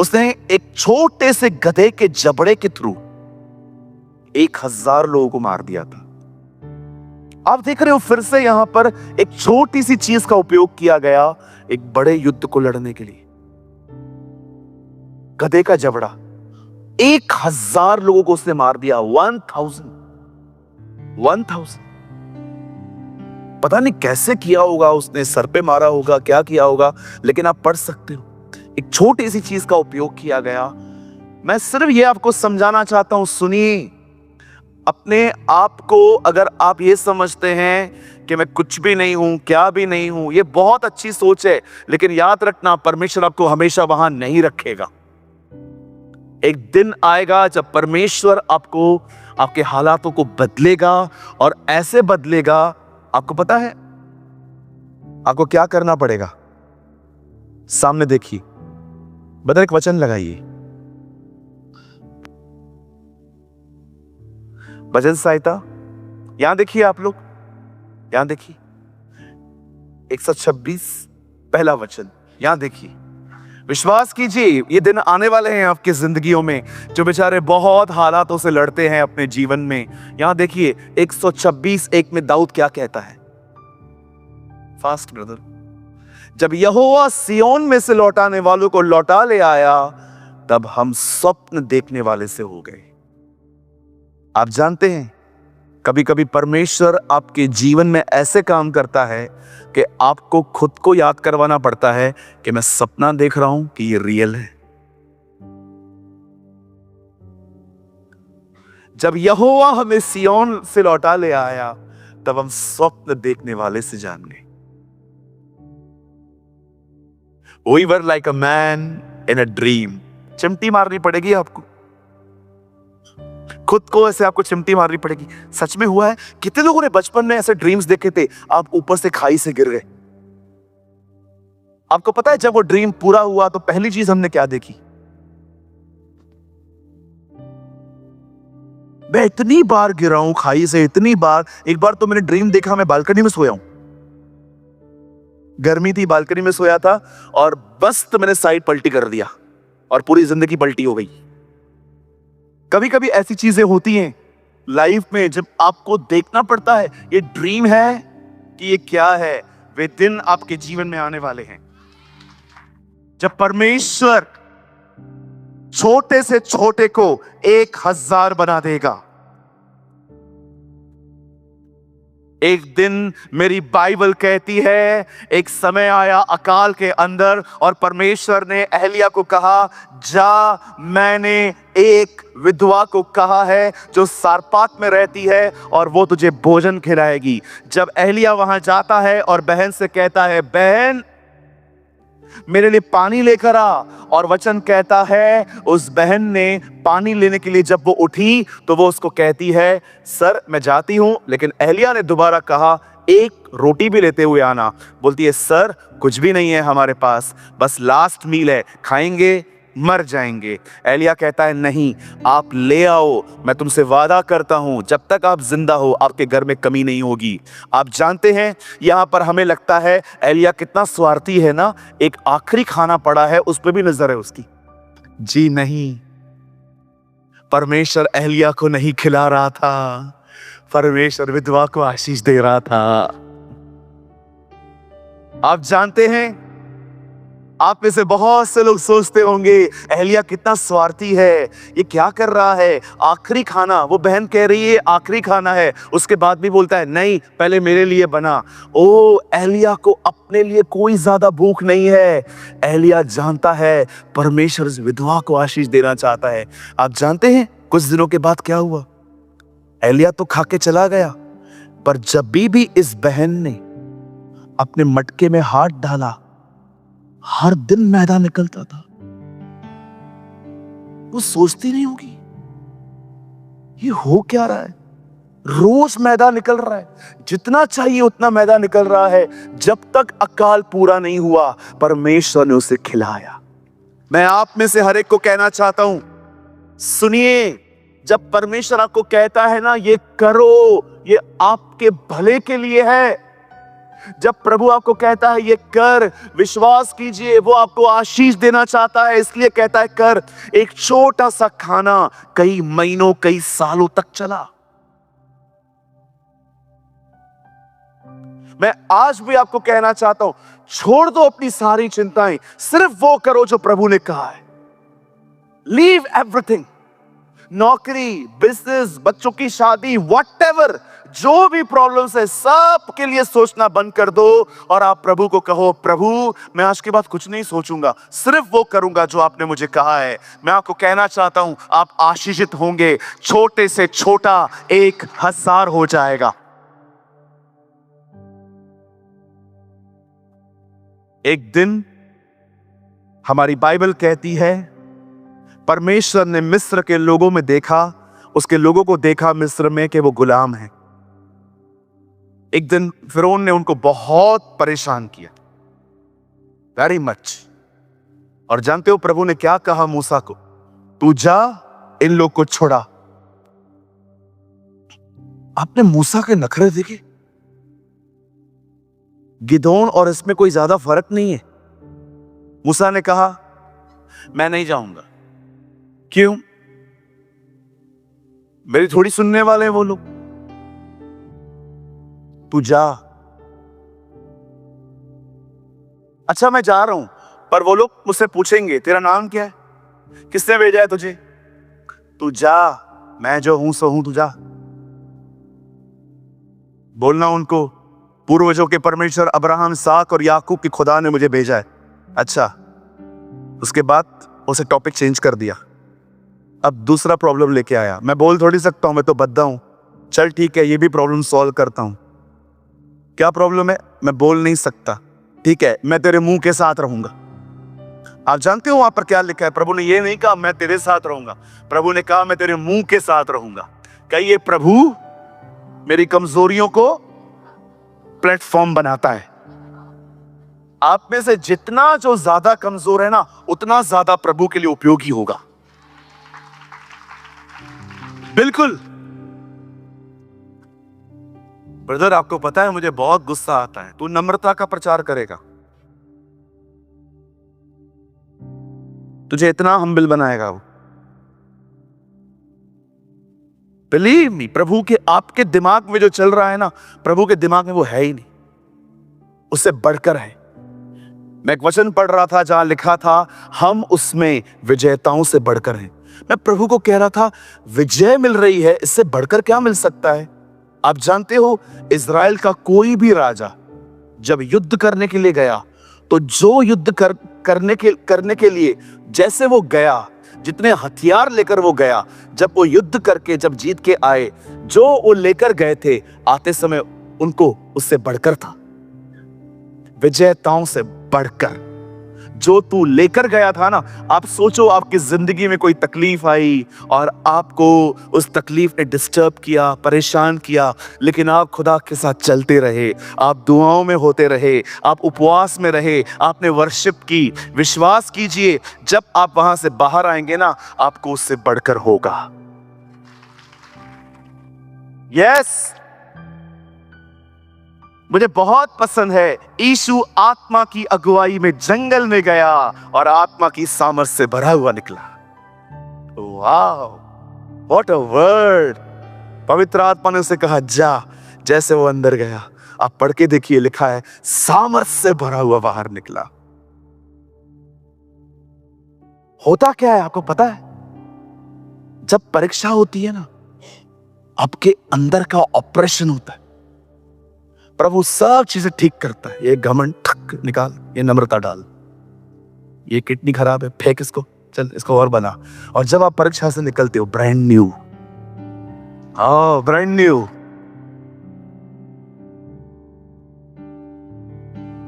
उसने एक छोटे से गधे के जबड़े के थ्रू 1,000 लोगों को मार दिया था। आप देख रहे हो, फिर से यहां पर एक छोटी सी चीज का उपयोग किया गया एक बड़े युद्ध को लड़ने के लिए। गधे का जबड़ा, 1,000 लोगों को उसने मार दिया। 1,000 पता नहीं कैसे किया होगा, उसने सर पे मारा होगा, क्या किया होगा, लेकिन आप पढ़ सकते हो, एक छोटी सी चीज का उपयोग किया गया। मैं सिर्फ ये आपको समझाना चाहता हूं, सुनिए, अपने आप को अगर आप ये समझते हैं कि मैं कुछ भी नहीं हूं, क्या भी नहीं हूं, ये बहुत अच्छी सोच है, लेकिन याद रखना परमेश्वर आपको हमेशा वहां नहीं रखेगा। एक दिन आएगा जब परमेश्वर आपको, आपके हालातों को बदलेगा, और ऐसे बदलेगा, आपको पता है आपको क्या करना पड़ेगा? सामने देखिए, बता, एक वचन लगाइए, भजन संहिता, यहां देखिए आप लोग, यहां देखिए 126 पहला वचन, यहां देखिए। विश्वास कीजिए ये दिन आने वाले हैं आपकी जिंदगियों में, जो बेचारे बहुत हालातों से लड़ते हैं अपने जीवन में। यहां देखिए 126:1 में दाऊद क्या कहता है। Fast brother. जब यहोवा सियोन में से लौटाने वालों को लौटा ले आया, तब हम स्वप्न देखने वाले से हो गए। आप जानते हैं कभी कभी परमेश्वर आपके जीवन में ऐसे काम करता है कि आपको खुद को याद करवाना पड़ता है कि मैं सपना देख रहा हूं कि ये रियल है। जब यहोवा हमें सियोन से लौटा ले आया, तब हम स्वप्न देखने वाले से जान गए। We were like a man in a dream। चिमटी मारनी पड़ेगी आपको, खुद को ऐसे आपको चिमटी मारनी पड़ेगी। सच में हुआ है। कितने लोगों ने बचपन में ऐसे ड्रीम्स देखे थे, आप ऊपर से खाई से गिर गए। आपको पता है जब वो ड्रीम पूरा हुआ तो पहली चीज हमने क्या देखी? मैं इतनी बार गिरा हूं खाई से, इतनी बार। एक बार तो मैंने ड्रीम देखा मैं बालकनी में सोया हूं, गर्मी थी, बालकनी में सोया था, और बस तो मैंने साइड पलटी कर दिया और पूरी जिंदगी पलटी हो गई। कभी कभी ऐसी चीजें होती हैं लाइफ में जब आपको देखना पड़ता है ये ड्रीम है कि ये क्या है। वे दिन आपके जीवन में आने वाले हैं जब परमेश्वर छोटे से छोटे को 1000 बना देगा। एक दिन मेरी बाइबल कहती है, एक समय आया अकाल के अंदर और परमेश्वर ने एलिया को कहा, जा, मैंने एक विधवा को कहा है जो सारपात में रहती है और वो तुझे भोजन खिलाएगी। जब एलिया वहां जाता है और बहन से कहता है, बहन मेरे लिए पानी लेकर आ, और वचन कहता है उस बहन ने पानी लेने के लिए जब वो उठी तो वो उसको कहती है, सर मैं जाती हूं, लेकिन एलिया ने दोबारा कहा, एक रोटी भी लेते हुए आना। बोलती है, सर कुछ भी नहीं है हमारे पास, बस लास्ट मील है, खाएंगे मर जाएंगे। एलिया कहता है, नहीं, आप ले आओ, मैं तुमसे वादा करता हूं जब तक आप जिंदा हो आपके घर में कमी नहीं होगी। आप जानते हैं यहां पर हमें लगता है एलिया कितना स्वार्थी है ना, एक आखिरी खाना पड़ा है उस पर भी नजर है उसकी। जी नहीं, परमेश्वर एलिया को नहीं खिला रहा था, परमेश्वर विधवा को आशीष दे रहा था। आप जानते हैं आप में से बहुत से लोग सोचते होंगे एलिया कितना स्वार्थी है, ये क्या कर रहा है, आखिरी खाना, वो बहन कह रही है आखिरी खाना है, उसके बाद भी बोलता है नहीं पहले मेरे लिए बना। ओ, एलिया को अपने लिए कोई ज्यादा भूख नहीं है। एलिया जानता है परमेश्वर इस विधवा को आशीष देना चाहता है। आप जानते हैं कुछ दिनों के बाद क्या हुआ? एलिया तो खा के चला गया, पर जब भी इस बहन ने अपने मटके में हाथ डाला, हर दिन मैदा निकलता था। वो सोचती नहीं होगी ये हो क्या रहा है, रोज मैदा निकल रहा है, जितना चाहिए उतना मैदा निकल रहा है। जब तक अकाल पूरा नहीं हुआ परमेश्वर ने उसे खिलाया। मैं आप में से हर एक को कहना चाहता हूं, सुनिए, जब परमेश्वर आपको कहता है ना ये करो, ये आपके भले के लिए है। जब प्रभु आपको कहता है ये कर, विश्वास कीजिए वो आपको आशीष देना चाहता है, इसलिए कहता है कर। एक छोटा सा खाना कई महीनों कई सालों तक चला। मैं आज भी आपको कहना चाहता हूं, छोड़ दो अपनी सारी चिंताएं, सिर्फ वो करो जो प्रभु ने कहा है। Leave everything. नौकरी, बिजनेस, बच्चों की शादी, व्हाटएवर, जो भी प्रॉब्लम्स है सब के लिए सोचना बंद कर दो और आप प्रभु को कहो, प्रभु मैं आज के बाद कुछ नहीं सोचूंगा, सिर्फ वो करूंगा जो आपने मुझे कहा है। मैं आपको कहना चाहता हूं, आप आशीषित होंगे। छोटे से छोटा 1000 हो जाएगा। एक दिन हमारी बाइबल कहती है परमेश्वर ने मिस्र के लोगों में देखा, उसके लोगों को देखा मिस्र में कि वो गुलाम हैं। एक दिन फिरौन ने उनको बहुत परेशान किया, वेरी मच। और जानते हो प्रभु ने क्या कहा मूसा को? तू जा, इन लोग को छोड़ा। आपने मूसा के नखरे देखे? गिदोन और इसमें कोई ज्यादा फर्क नहीं है। मूसा ने कहा मैं नहीं जाऊंगा। क्यों? मेरी थोड़ी सुनने वाले हैं वो लोग। तू जा। अच्छा मैं जा रहा हूं, पर वो लोग मुझसे पूछेंगे तेरा नाम क्या है, किसने भेजा है तुझे? तू जा, मैं जो हूं सो हूं, तू जा। बोलना उनको पूर्वजों के परमेश्वर अब्राहम, इसहाक और याकूब की खुदा ने मुझे भेजा है। अच्छा, उसके बाद उसे टॉपिक चेंज कर दिया। अब दूसरा प्रॉब्लम लेके आया। मैं बोल थोड़ी सकता हूं, मैं तो बद्दा हूं। चल ठीक है, ये भी प्रॉब्लम सॉल्व करता हूं। क्या प्रॉब्लम है? मैं बोल नहीं सकता। ठीक है, मैं तेरे मुंह के साथ रहूंगा। आप जानते हो वहां पर क्या लिखा है? प्रभु ने ये नहीं कहा मैं तेरे साथ रहूंगा, प्रभु ने कहा मैं तेरे मुंह के साथ रहूंगा। कहिए प्रभु मेरी कमजोरियों को प्लेटफॉर्म बनाता है। आप में से जितना जो ज्यादा कमजोर है ना, उतना ज्यादा प्रभु के लिए उपयोगी होगा। बिल्कुल। ब्रदर आपको पता है मुझे बहुत गुस्सा आता है। तू नम्रता का प्रचार करेगा, तुझे इतना हम्बल बनाएगा वो। बिलीव मी, प्रभु के आपके दिमाग में जो चल रहा है ना, प्रभु के दिमाग में वो है ही नहीं, उससे बढ़कर है। मैं एक वचन पढ़ रहा था जहां लिखा था हम उसमें विजेताओं से बढ़कर हैं। मैं प्रभु को कह रहा था विजय मिल रही है, इससे बढ़कर क्या मिल सकता है? आप जानते हो इज़राइल का कोई भी राजा जब युद्ध करने के लिए गया, तो जो युद्ध करने के लिए जैसे वो गया, जितने हथियार लेकर वो गया, जब वो युद्ध करके जब जीत के आए, जो वो लेकर गए थे आते समय उनको उससे बढ़कर था। विजेताओं से बढ़कर जो तू लेकर गया था ना। आप सोचो आपकी जिंदगी में कोई तकलीफ आई और आपको उस तकलीफ ने डिस्टर्ब किया, परेशान किया, लेकिन आप खुदा के साथ चलते रहे, आप दुआओं में होते रहे, आप उपवास में रहे, आपने वर्शिप की। विश्वास कीजिए जब आप वहां से बाहर आएंगे ना, आपको उससे बढ़कर होगा। यस, मुझे बहुत पसंद है, यीशु आत्मा की अगुवाई में जंगल में गया और आत्मा की सामर्थ से भरा हुआ निकला। Wow, what a word. पवित्र आत्मा ने उसे कहा जा। जैसे वो अंदर गया, आप पढ़ के देखिए, लिखा है सामर्थ से भरा हुआ बाहर निकला। होता क्या है आपको पता है? जब परीक्षा होती है ना, आपके अंदर का ऑपरेशन होता है। प्रभु सब चीजें ठीक करता है। ये घमंड ठक निकाल, ये नम्रता डाल, ये किडनी खराब है फेंक इसको, चल इसको और बना। और जब आप परीक्षा से निकलते हो ब्रांड न्यू, ब्रांड न्यू।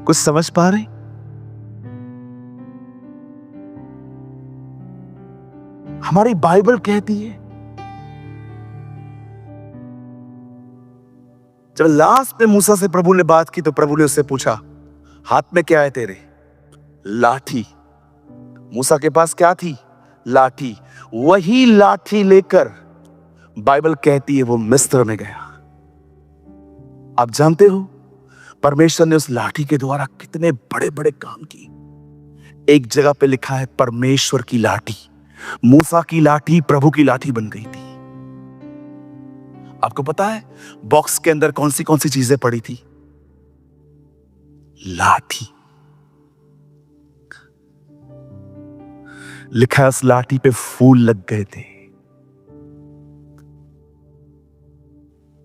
कुछ समझ पा रहे? हमारी बाइबल कहती है जब लास्ट में मूसा से प्रभु ने बात की तो प्रभु ने उससे पूछा हाथ में क्या है तेरे? लाठी। मूसा के पास क्या थी? लाठी। वही लाठी लेकर बाइबल कहती है वो मिस्र में गया। आप जानते हो परमेश्वर ने उस लाठी के द्वारा कितने बड़े बड़े काम किए। एक जगह पे लिखा है परमेश्वर की लाठी, मूसा की लाठी प्रभु की लाठी बन गई थी। आपको पता है बॉक्स के अंदर कौन सी चीजें पड़ी थी? लाठी। लिखा है उस लाठी पे फूल लग गए थे।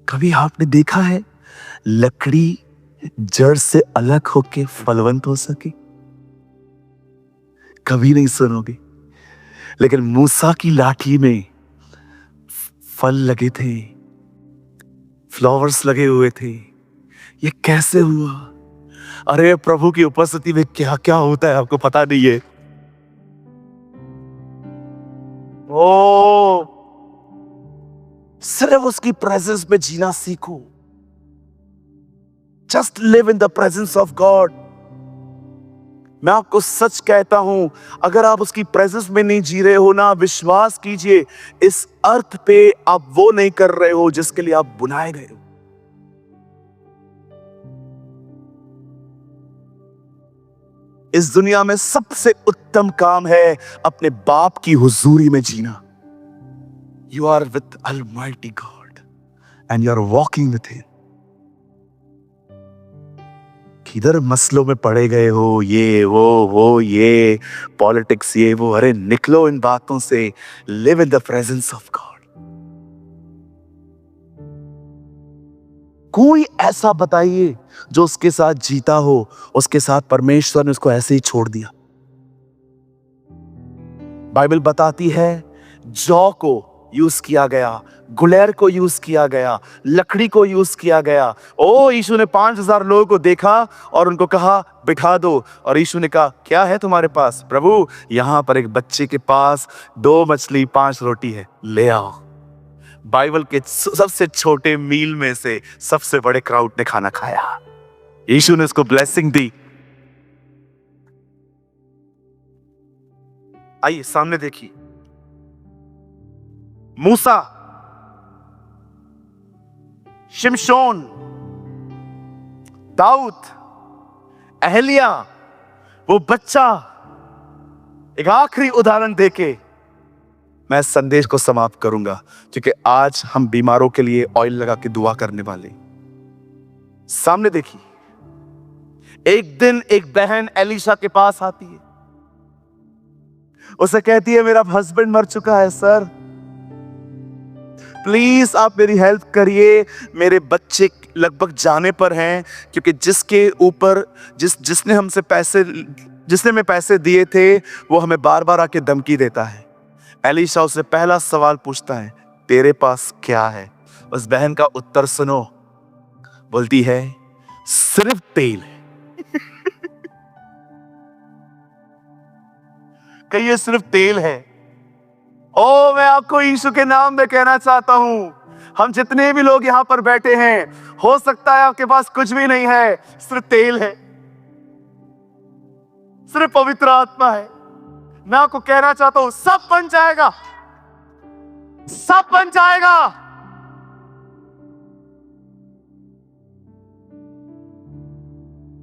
कभी आपने देखा है लकड़ी जड़ से अलग होके फलवंत हो सके? कभी नहीं सुनोगे। लेकिन मूसा की लाठी में फल लगे थे, फ्लावर्स लगे हुए थे। ये कैसे हुआ? अरे प्रभु की उपस्थिति में क्या क्या होता है आपको पता नहीं है। ओ, सिर्फ उसकी प्रेजेंस में जीना सीखो। Just live in the presence of God. मैं आपको सच कहता हूं, अगर आप उसकी प्रेजेंस में नहीं जी रहे हो ना, विश्वास कीजिए, इस अर्थ पे आप वो नहीं कर रहे हो जिसके लिए आप बुलाए गए हो। इस दुनिया में सबसे उत्तम काम है अपने बाप की हुजूरी में जीना। You are with almighty God and you are walking with him. किधर मसलों में पड़े गए हो, ये वो ये पॉलिटिक्स, ये वो, अरे निकलो इन बातों से। Live in the presence of God. कोई ऐसा बताइए जो उसके साथ जीता हो, उसके साथ परमेश्वर ने उसको ऐसे ही छोड़ दिया। बाइबल बताती है जौ को यूज किया गया, गुलेर को यूज किया गया, लकड़ी को यूज किया गया। ओ, यीशु ने 5000 लोगों को देखा और उनको कहा बिठा दो, और यीशु ने कहा क्या है तुम्हारे पास? प्रभु, यहां पर एक बच्चे के पास 2 मछली 5 रोटी है, ले आओ। बाइबल के सबसे छोटे मील में से सबसे बड़े क्राउड ने खाना खाया। यीशु ने उसको ब्लेसिंग दी। आइए सामने देखिए, मूसा, शिमशोन, दाऊद, एहलिया, वो बच्चा। एक आखिरी उदाहरण देके मैं संदेश को समाप्त करूंगा, क्योंकि आज हम बीमारों के लिए ऑयल लगा के दुआ करने वाले। सामने देखिए, एक दिन एक बहन एलिशा के पास आती है। उसे कहती है मेरा हस्बैंड मर चुका है सर, प्लीज आप मेरी हेल्प करिए, मेरे बच्चे लगभग जाने पर हैं, क्योंकि जिसके ऊपर जिसने मैं पैसे दिए थे वो हमें बार बार आके धमकी देता है। एलिशा उससे पहला सवाल पूछता है तेरे पास क्या है? उस बहन का उत्तर सुनो, बोलती है सिर्फ तेल है। कहिए सिर्फ तेल है। ओ, मैं आपको यीशु के नाम में कहना चाहता हूं, हम जितने भी लोग यहां पर बैठे हैं, हो सकता है आपके पास कुछ भी नहीं है, सिर्फ तेल है, सिर्फ पवित्र आत्मा है। मैं आपको कहना चाहता हूं सब बन जाएगा, सब बन जाएगा।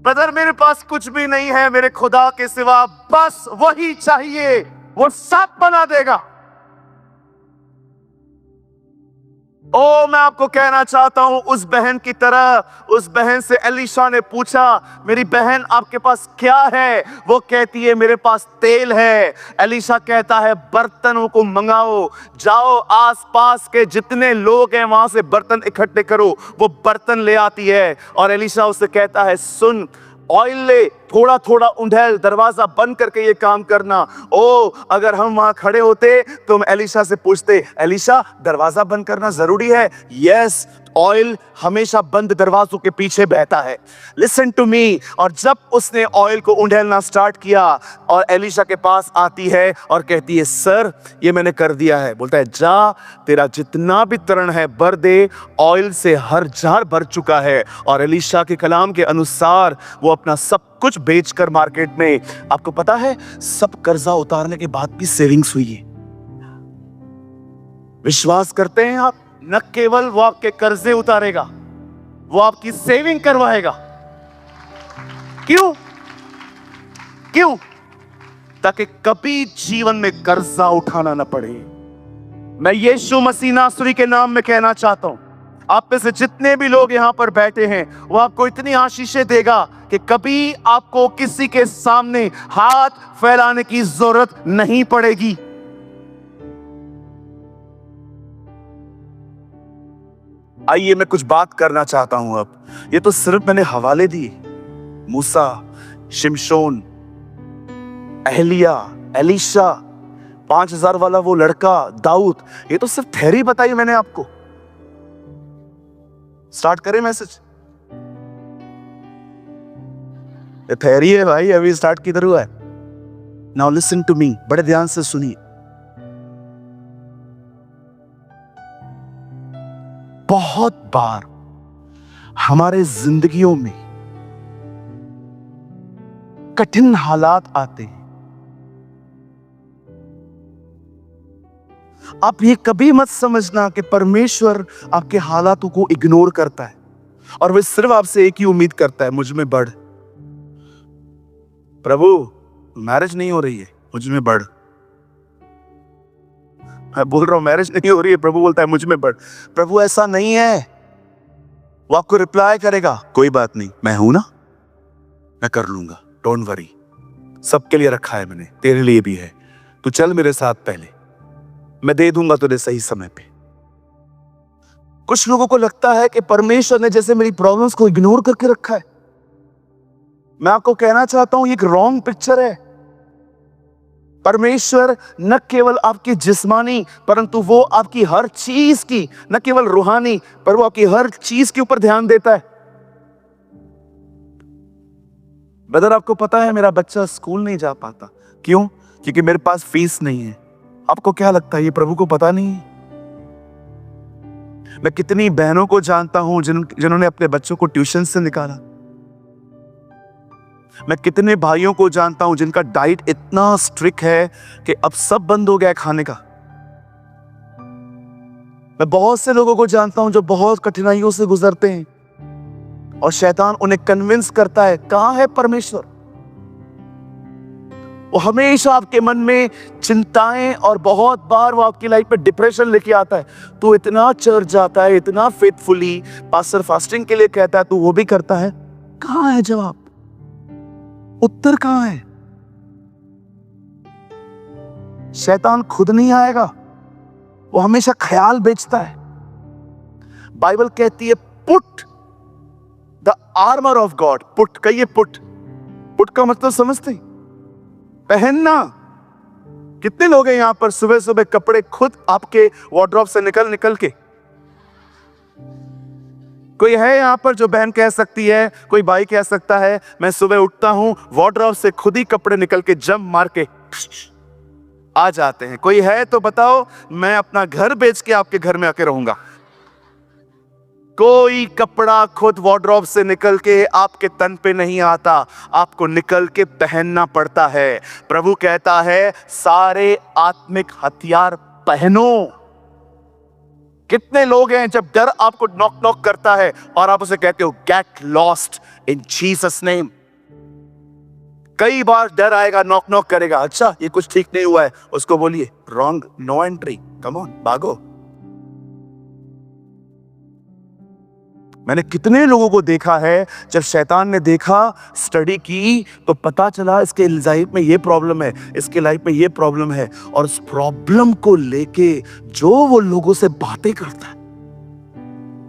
ब्रदर, मेरे पास कुछ भी नहीं है मेरे खुदा के सिवा, बस वही चाहिए, वो सब बना देगा। ओ, मैं आपको कहना चाहता हूं उस बहन की तरह, उस बहन से एलिशा ने पूछा मेरी बहन आपके पास क्या है? वो कहती है मेरे पास तेल है। एलिशा कहता है बर्तनों को मंगाओ, जाओ आसपास के जितने लोग हैं वहां से बर्तन इकट्ठे करो। वो बर्तन ले आती है और एलिशा उससे कहता है सुन, ऑयल ले, थोड़ा थोड़ा उंडेल, दरवाजा बंद करके ये काम करना। ओ, अगर हम वहां खड़े होते तो हम एलिशा से पूछते एलिशा दरवाजा बंद करना जरूरी है? यस, ऑयल हमेशा बंद दरवाजों के पीछे बहता है। Listen to me. और जब उसने ऑयल को उंडेलना स्टार्ट किया और एलिशा के पास आती है और कहती है सर ये मैंने कर दिया है, बोलता है जा, तेरा जितना भी तरण है भर दे, ऑयल से हर जार भर चुका है। और एलिशा के कलाम के अनुसार वो अपना सब कुछ बेचकर मार्केट में, आपको पता है सब कर्जा उतारने के बाद भी सेविंग्स हुई है। विश्वास करते हैं आप? न केवल वो आपके कर्जे उतारेगा, वो आपकी सेविंग करवाएगा। क्यों? क्यों? ताकि कभी जीवन में कर्जा उठाना न पड़े। मैं यीशु मसीह नासरी के नाम में कहना चाहता हूं, आप में से जितने भी लोग यहां पर बैठे हैं वो आपको इतनी आशीषें देगा कि कभी आपको किसी के सामने हाथ फैलाने की जरूरत नहीं पड़ेगी। आइए मैं कुछ बात करना चाहता हूं अब। ये तो सिर्फ मैंने हवाले दिए, मूसा, शिमशोन, एलिया, एलीशा, 5000 वाला वो लड़का दाऊद, ये तो सिर्फ थ्योरी बताई मैंने आपको। स्टार्ट करें मैसेज? ये थ्योरी है भाई, अभी स्टार्ट किधर हुआ है? नाउ लिसन टू मी, बड़े ध्यान से सुनिए। बहुत बार हमारे जिंदगियों में कठिन हालात आते हैं। आप ये कभी मत समझना कि परमेश्वर आपके हालातों को इग्नोर करता है और वह सिर्फ आपसे एक ही उम्मीद करता है, मुझ में बढ़। प्रभु मैरिज नहीं हो रही है, मुझ में बढ़। मैं बोल रहा हूं मैरिज नहीं हो रही है, प्रभु बोलता है मुझ में बढ़। प्रभु ऐसा नहीं है। वो आपको रिप्लाई करेगा, कोई बात नहीं, मैं हूं ना, मैं कर लूंगा, डोंट वरी, सबके लिए रखा है मैंने, तेरे लिए भी है, तू चल मेरे साथ, पहले मैं दे दूंगा तुझे सही समय पे। कुछ लोगों को लगता है कि परमेश्वर ने जैसे मेरी प्रॉब्लम्स को इग्नोर करके रखा है। मैं आपको कहना चाहता हूं ये एक रॉन्ग पिक्चर है। परमेश्वर न केवल आपकी जिस्मानी परंतु वो आपकी हर चीज की, न केवल रूहानी पर वो आपकी हर चीज के ऊपर ध्यान देता है। ब्रदर आपको पता है मेरा बच्चा स्कूल नहीं जा पाता, क्यों? क्योंकि मेरे पास फीस नहीं है। आपको क्या लगता है ये प्रभु को पता नहीं है? मैं कितनी बहनों को जानता हूं जिन्होंने अपने बच्चों को ट्यूशन से निकाला। मैं कितने भाइयों को जानता हूं जिनका डाइट इतना स्ट्रिक्ट है कि अब सब बंद हो गया है खाने का। मैं बहुत से लोगों को जानता हूं जो बहुत कठिनाइयों से गुजरते हैं और शैतान उन्हें कन्विंस करता है, कहां है परमेश्वर? वो हमेशा आपके मन में चिंताएं और बहुत बार वो आपकी लाइफ में डिप्रेशन लेके आता है। तू इतना चर्च जाता है, इतना फेथफुली पास्टर फास्टिंग के लिए कहता है, तू वो भी करता है, कहां है जवाब? उत्तर कहां है? शैतान खुद नहीं आएगा, वो हमेशा ख्याल बेचता है। बाइबल कहती है put the armour of God. Put कहिए, पुट का मतलब समझते हैं? पहनना। कितने लोग हैं यहां पर सुबह सुबह कपड़े खुद आपके वार्डरोब से निकल के? कोई है यहां पर जो बहन कह सकती है, कोई भाई कह सकता है, मैं सुबह उठता हूं वार्डरोब से खुद ही कपड़े निकल के जंप मार के आ जाते हैं? कोई है तो बताओ, मैं अपना घर बेच के आपके घर में आके रहूंगा। कोई कपड़ा खुद वार्डरोब से निकल के आपके तन पे नहीं आता, आपको निकल के पहनना पड़ता है। प्रभु कहता है सारे आत्मिक हथियार पहनो। कितने लोग हैं जब डर आपको नॉक नॉक करता है और आप उसे कहते हो get lost in Jesus name. कई बार डर आएगा, नॉक नॉक करेगा, अच्छा ये कुछ ठीक नहीं हुआ है, उसको बोलिए wrong, no entry, come on, भागो। मैंने कितने लोगों को देखा है, जब शैतान ने देखा, स्टडी की, तो पता चला इसके लाइफ में ये प्रॉब्लम है, इसके लाइफ में ये प्रॉब्लम है, और उस प्रॉब्लम को लेके जो वो लोगों से बातें करता है,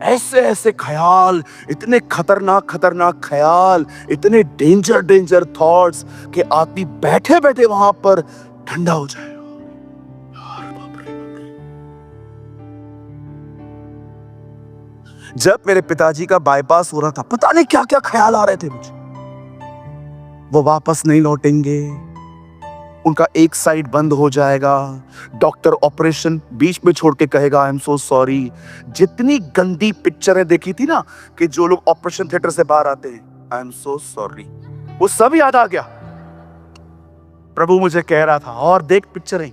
ऐसे ऐसे ख्याल, इतने खतरनाक खतरनाक ख्याल, इतने डेंजर थॉट्स कि आदमी बैठे बैठे वहां पर ठंडा हो जाए। जब मेरे पिताजी का बाईपास हो रहा था, पता नहीं क्या क्या ख्याल आ रहे थे मुझे। वो वापस नहीं लौटेंगे, उनका एक साइड बंद हो जाएगा, डॉक्टर ऑपरेशन बीच में छोड़ के कहेगा आई एम सो सॉरी। जितनी गंदी पिक्चरें देखी थी ना कि जो लोग ऑपरेशन थिएटर से बाहर आते हैं, आई एम सो सॉरी, वो सब याद आ गया। प्रभु मुझे कह रहा था और देख पिक्चरें,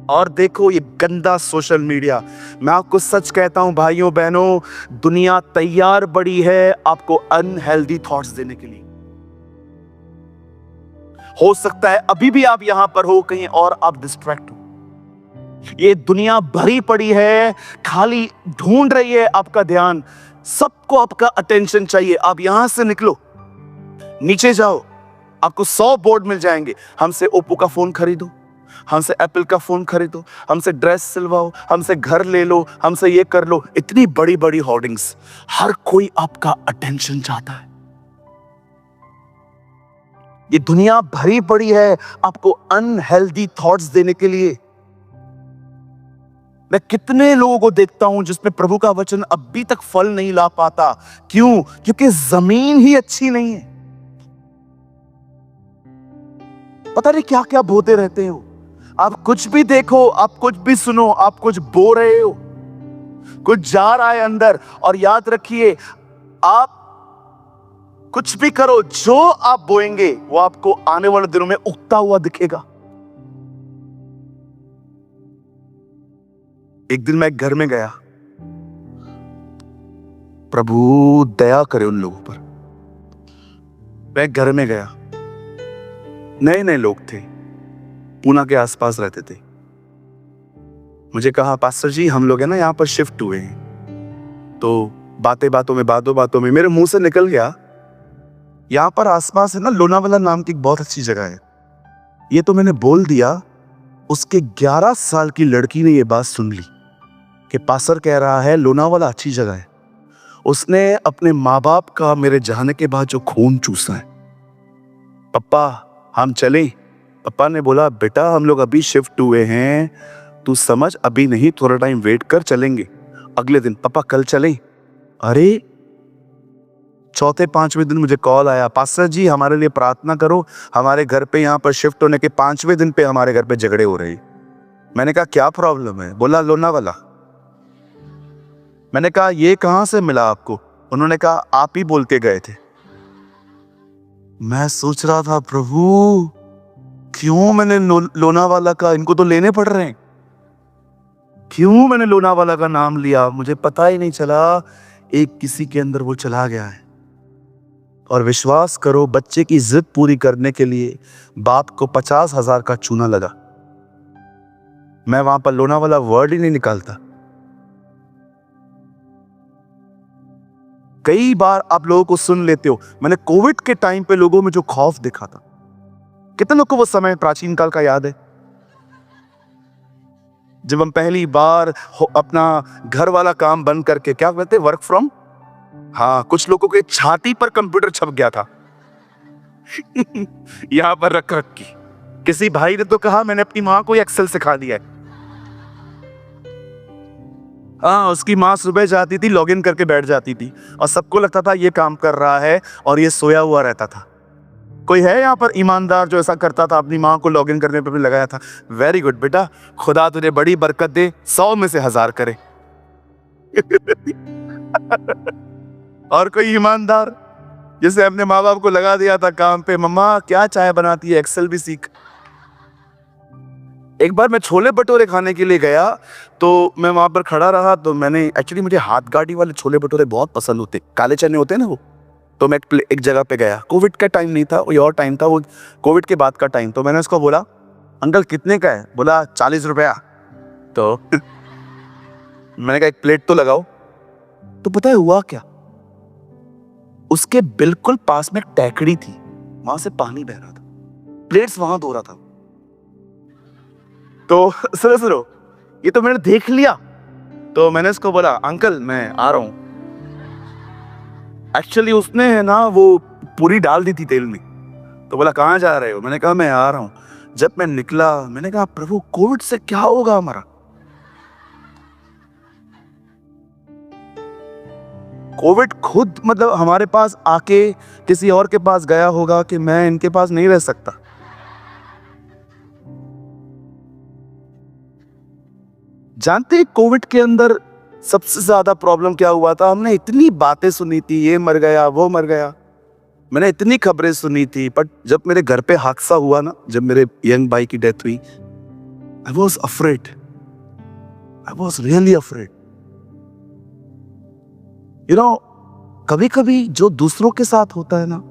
और देखो ये गंदा सोशल मीडिया। मैं आपको सच कहता हूं भाइयों बहनों, दुनिया तैयार बड़ी है आपको अनहेल्दी थॉट्स देने के लिए। हो सकता है अभी भी आप यहां पर हो, कहीं और आप डिस्ट्रैक्ट हो। ये दुनिया भरी पड़ी है, खाली ढूंढ रही है आपका ध्यान, सबको आपका अटेंशन चाहिए। आप यहां से निकलो, नीचे जाओ, आपको 100 बोर्ड मिल जाएंगे। हमसे ओप्पो का फोन खरीदो, हमसे एप्पल का फोन खरीदो, हमसे ड्रेस सिलवाओ, हमसे घर ले लो, हमसे ये कर लो। इतनी बड़ी बड़ी होर्डिंग्स, हर कोई आपका अटेंशन चाहता है। ये दुनिया भरी पड़ी है आपको अनहेल्दी थॉट्स देने के लिए। मैं कितने लोगों को देखता हूं जिसमें प्रभु का वचन अभी तक फल नहीं ला पाता। क्यों? क्योंकि जमीन ही अच्छी नहीं है। पता नहीं क्या क्या बोलते रहते हो। आप कुछ भी देखो, आप कुछ भी सुनो, आप कुछ बोल रहे हो, कुछ जा रहा है अंदर। और याद रखिए, आप कुछ भी करो, जो आप बोएंगे वो आपको आने वाले दिनों में उगता हुआ दिखेगा। एक दिन मैं घर में गया, प्रभु दया करे उन लोगों पर। मैं घर में गया, नए नए लोग थे, पूना के आसपास रहते थे। मुझे कहा, पास्टर जी हम लोग है ना यहाँ पर शिफ्ट हुए हैं। तो बातें बातों में मेरे मुंह से निकल गया, यहाँ पर आसपास है ना लोनावाला नाम की एक बहुत अच्छी जगह है। ये तो मैंने बोल दिया। उसके 11 साल की लड़की ने ये बात सुन ली कि पास्टर कह रहा है लोनावाला अच्छी जगह है। उसने अपने माँ बाप का मेरे जाने के बाद जो खून चूसा है, पप्पा हम चलें। पप्पा ने बोला, बेटा हम लोग अभी शिफ्ट हुए हैं, तू समझ, अभी नहीं, थोड़ा टाइम वेट कर, चलेंगे। अगले दिन, पापा कल चलें। अरे चौथे पांचवें दिन मुझे कॉल आया, पास्टर जी हमारे लिए प्रार्थना करो, हमारे घर पे यहाँ पर शिफ्ट होने के 5वें दिन पे हमारे घर पे झगड़े हो रहे। मैंने कहा क्या प्रॉब्लम है? बोला लोनावाला। मैंने कहा ये कहां से मिला आपको? उन्होंने कहा आप ही बोल के गए थे। मैं सोच रहा था, प्रभु क्यों मैंने लोनावाला का, इनको तो लेने पड़ रहे हैं, क्यों मैंने लोनावाला का नाम लिया? मुझे पता ही नहीं चला, एक किसी के अंदर वो चला गया है। और विश्वास करो, बच्चे की जिद पूरी करने के लिए बाप को 50,000 का चूना लगा। मैं वहां पर लोनावाला वर्ड ही नहीं निकालता। कई बार आप लोगों को सुन लेते हो, मैंने कोविड के टाइम पे लोगों में जो खौफ देखा था, कितने लोग को वो समय प्राचीन काल का याद है? जब हम पहली बार अपना घर वाला काम बंद करके, क्या कहते हैं, वर्क फ्रॉम, हाँ, कुछ लोगों के छाती पर कंप्यूटर छप गया था यहां पर रख रख की। किसी भाई ने तो कहा मैंने अपनी मां को एक्सेल सिखा दिया है। हाँ, उसकी माँ सुबह जाती थी, लॉगिन करके बैठ जाती थी और सबको लगता था ये काम कर रहा है और ये सोया हुआ रहता था। कोई है यहाँ पर ईमानदार जो ऐसा करता था, अपनी माँ को लॉगिन करने पर भी लगाया था? वेरी गुड बेटा, खुदा तुझे बड़ी बरकत दे, 100 में से 1000 करे और कोई ईमानदार जिसे अपने माँ बाप को लगा दिया था काम पे, मम्मा क्या चाय बनाती है, एक्सेल भी सीख। एक बार मैं छोले भटूरे खाने के लिए गया, तो मैं वहां पर खड़ा रहा, तो मैंने एक्चुअली, मुझे हाथ गाड़ी वाले छोले भटूरे बहुत पसंद होते, काले चने होते हैं ना वो। तो मैं एक जगह पे गया, कोविड का टाइम नहीं था, कोई और टाइम था, वो कोविड के बाद का टाइम। तो मैंने उसको बोला, अंकल कितने का है? बोला 40 रुपया। तो मैंने कहा एक प्लेट तो लगाओ। तो पता है हुआ क्या, उसके बिल्कुल पास में टैकड़ी थी, वहां से पानी बह रहा था, प्लेट्स वहां धो रहा था। तो सुनो, ये तो मैंने देख लिया। तो मैंने उसको बोला, अंकल मैं आ रहा हूं। एक्चुअली उसने है ना वो पूरी डाल दी थी तेल में। तो बोला कहां जा रहे हो? मैंने कहा मैं आ रहा हूं। जब मैं निकला, मैंने कहा प्रभु कोविड से क्या होगा हमारा? कोविड खुद मतलब हमारे पास आके किसी और के पास गया होगा कि मैं इनके पास नहीं रह सकता। जानते हैं कोविड के अंदर सबसे ज्यादा प्रॉब्लम क्या हुआ था? हमने इतनी बातें सुनी थी, ये मर गया, वो मर गया, मैंने इतनी खबरें सुनी थी, बट जब मेरे घर पे हादसा हुआ ना, जब मेरे यंग भाई की डेथ हुई, I was afraid, I was really afraid. You know, कभी कभी जो दूसरों के साथ होता है ना,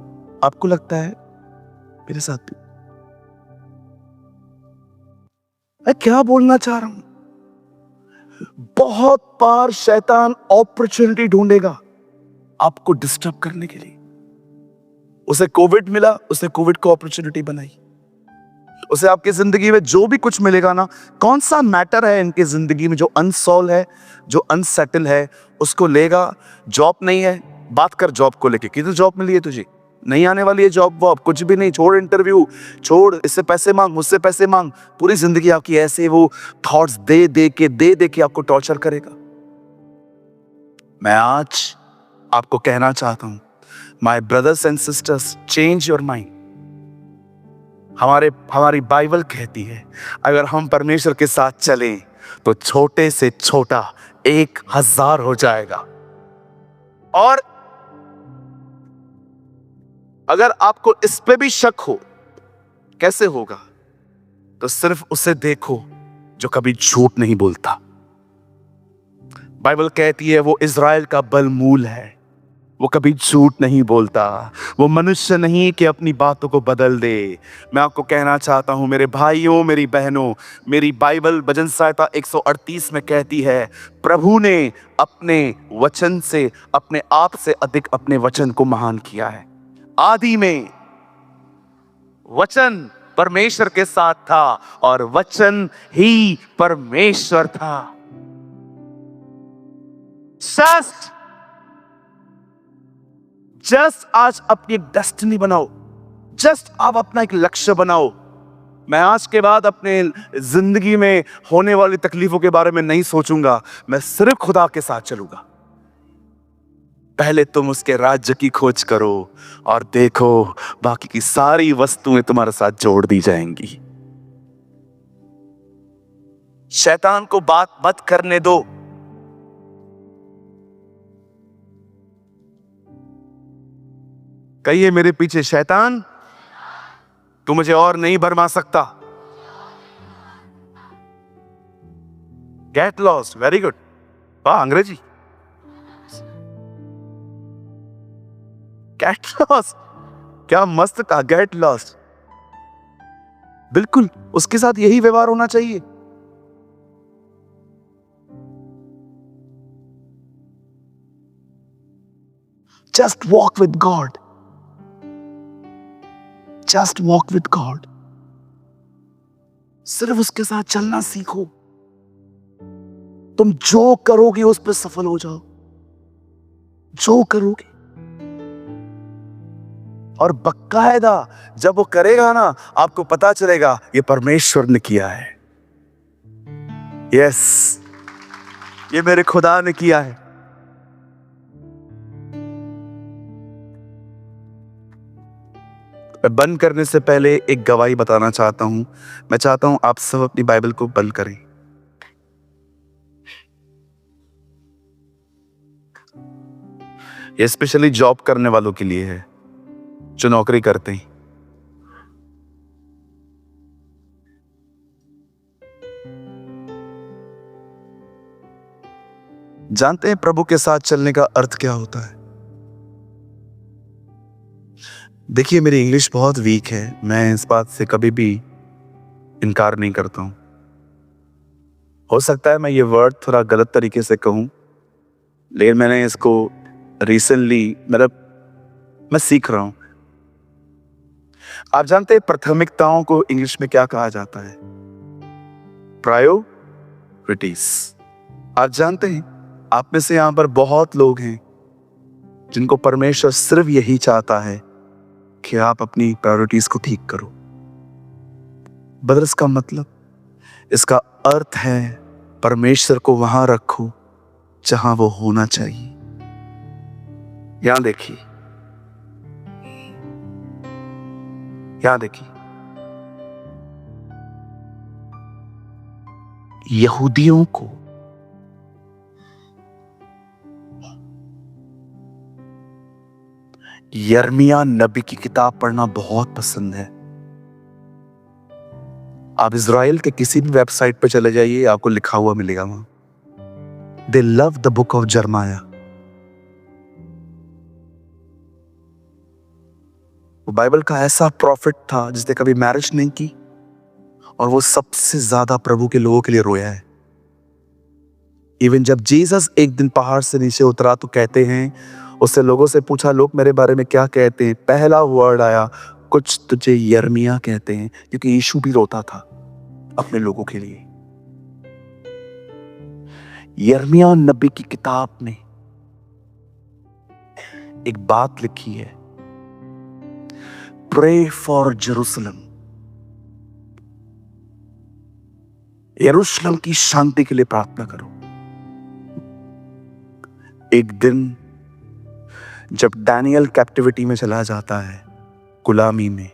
आपको लगता है मेरे साथ भी। मैं क्या बोलना चाह रहा हूं, बहुत बार शैतान अपॉर्चुनिटी ढूंढेगा आपको डिस्टर्ब करने के लिए। उसे कोविड मिला, उसने कोविड को अपॉर्चुनिटी बनाई। उसे आपकी जिंदगी में जो भी कुछ मिलेगा ना, कौन सा मैटर है इनकी जिंदगी में जो अनसॉल्व है, जो अनसेटल है, उसको लेगा। जॉब नहीं है, बात कर जॉब को लेके, कितनी जॉब मिली है तुझे, नहीं आने वाली है जॉब वॉब, कुछ भी नहीं, छोड़ इंटरव्यू, छोड़, इससे पैसे मांग, मुझसे पैसे मांग। पूरी जिंदगी आपकी ऐसे वो थॉट्स दे दे के आपको टॉर्चर करेगा। मैं आज आपको कहना चाहता हूं, my brothers and sisters, change your mind. हमारी बाइबल कहती है अगर हम परमेश्वर के साथ चलें तो छोटे से छोटा 1000 हो जाएगा। और अगर आपको इस पे भी शक हो कैसे होगा, तो सिर्फ उसे देखो जो कभी झूठ नहीं बोलता। बाइबल कहती है वो इज़राइल का बलमूल है, वो कभी झूठ नहीं बोलता, वो मनुष्य नहीं कि अपनी बातों को बदल दे। मैं आपको कहना चाहता हूं मेरे भाइयों, मेरी बहनों, मेरी बाइबल भजन संहिता 138 में कहती है प्रभु ने अपने वचन से, अपने आप से अधिक अपने वचन को महान किया है। आदि में वचन परमेश्वर के साथ था और वचन ही परमेश्वर था। जस्ट आज अपनी एक डेस्टिनी बनाओ, जस्ट आप अपना एक लक्ष्य बनाओ। मैं आज के बाद अपने जिंदगी में होने वाली तकलीफों के बारे में नहीं सोचूंगा, मैं सिर्फ खुदा के साथ चलूंगा। पहले तुम उसके राज्य की खोज करो और देखो बाकी की सारी वस्तुएं तुम्हारे साथ जोड़ दी जाएंगी। शैतान को बात मत करने दो। कहिए मेरे पीछे, शैतान तू मुझे और नहीं भरमा सकता। गेट लॉस्ट, वेरी गुड, वाह अंग्रेजी। गेट लॉस्ट, क्या मस्त कहा, गेट लॉस्ट। बिल्कुल उसके साथ यही व्यवहार होना चाहिए। Just walk with God, just walk with God. सिर्फ उसके साथ चलना सीखो। तुम जो करोगे उस पर सफल हो जाओ, जो करोगे। और बकायदा जब वो करेगा ना, आपको पता चलेगा ये परमेश्वर ने किया है। यस, ये मेरे खुदा ने किया है। मैं बंद करने से पहले एक गवाही बताना चाहता हूं। मैं चाहता हूं आप सब अपनी बाइबल को बंद करें। ये स्पेशली जॉब करने वालों के लिए है, जो नौकरी करते हैं। जानते हैं प्रभु के साथ चलने का अर्थ क्या होता है? देखिए मेरी इंग्लिश बहुत वीक है, मैं इस बात से कभी भी इनकार नहीं करता हूं। हो सकता है मैं ये वर्ड थोड़ा गलत तरीके से कहूं, लेकिन मैंने इसको रिसेंटली, मतलब मैं सीख रहा हूं। आप जानते हैं प्राथमिकताओं को इंग्लिश में क्या कहा जाता है? प्रायोरिटीज। आप जानते हैं आप में से यहां पर बहुत लोग हैं जिनको परमेश्वर सिर्फ यही चाहता है कि आप अपनी प्रायोरिटीज को ठीक करो। ब्रदर्स, का मतलब, इसका अर्थ है परमेश्वर को वहां रखो जहां वो होना चाहिए। यहां देखिए, यहां देखिए, यहूदियों को यर्मिया नबी की किताब पढ़ना बहुत पसंद है। आप इज़राइल के किसी भी वेबसाइट पर चले जाइए, आपको लिखा हुआ मिलेगा वहां, दे love the book of Jeremiah. वो बाइबल का ऐसा प्रॉफिट था जिसने कभी मैरिज नहीं की, और वो सबसे ज्यादा प्रभु के लोगों के लिए रोया है। इवन जब जीसस एक दिन पहाड़ से नीचे उतरा तो कहते हैं, उससे लोगों से पूछा लोग मेरे बारे में क्या कहते हैं, पहला वर्ड आया कुछ तुझे यिर्मयाह कहते हैं, क्योंकि यीशु भी रोता था अपने लोगों के लिए। यिर्मयाह नबी की किताब में एक बात लिखी है, प्रे फॉर जेरूशलम, यरूशलेम की शांति के लिए प्रार्थना करो। एक दिन जब दानियल कैप्टिविटी में चला जाता है, गुलामी में,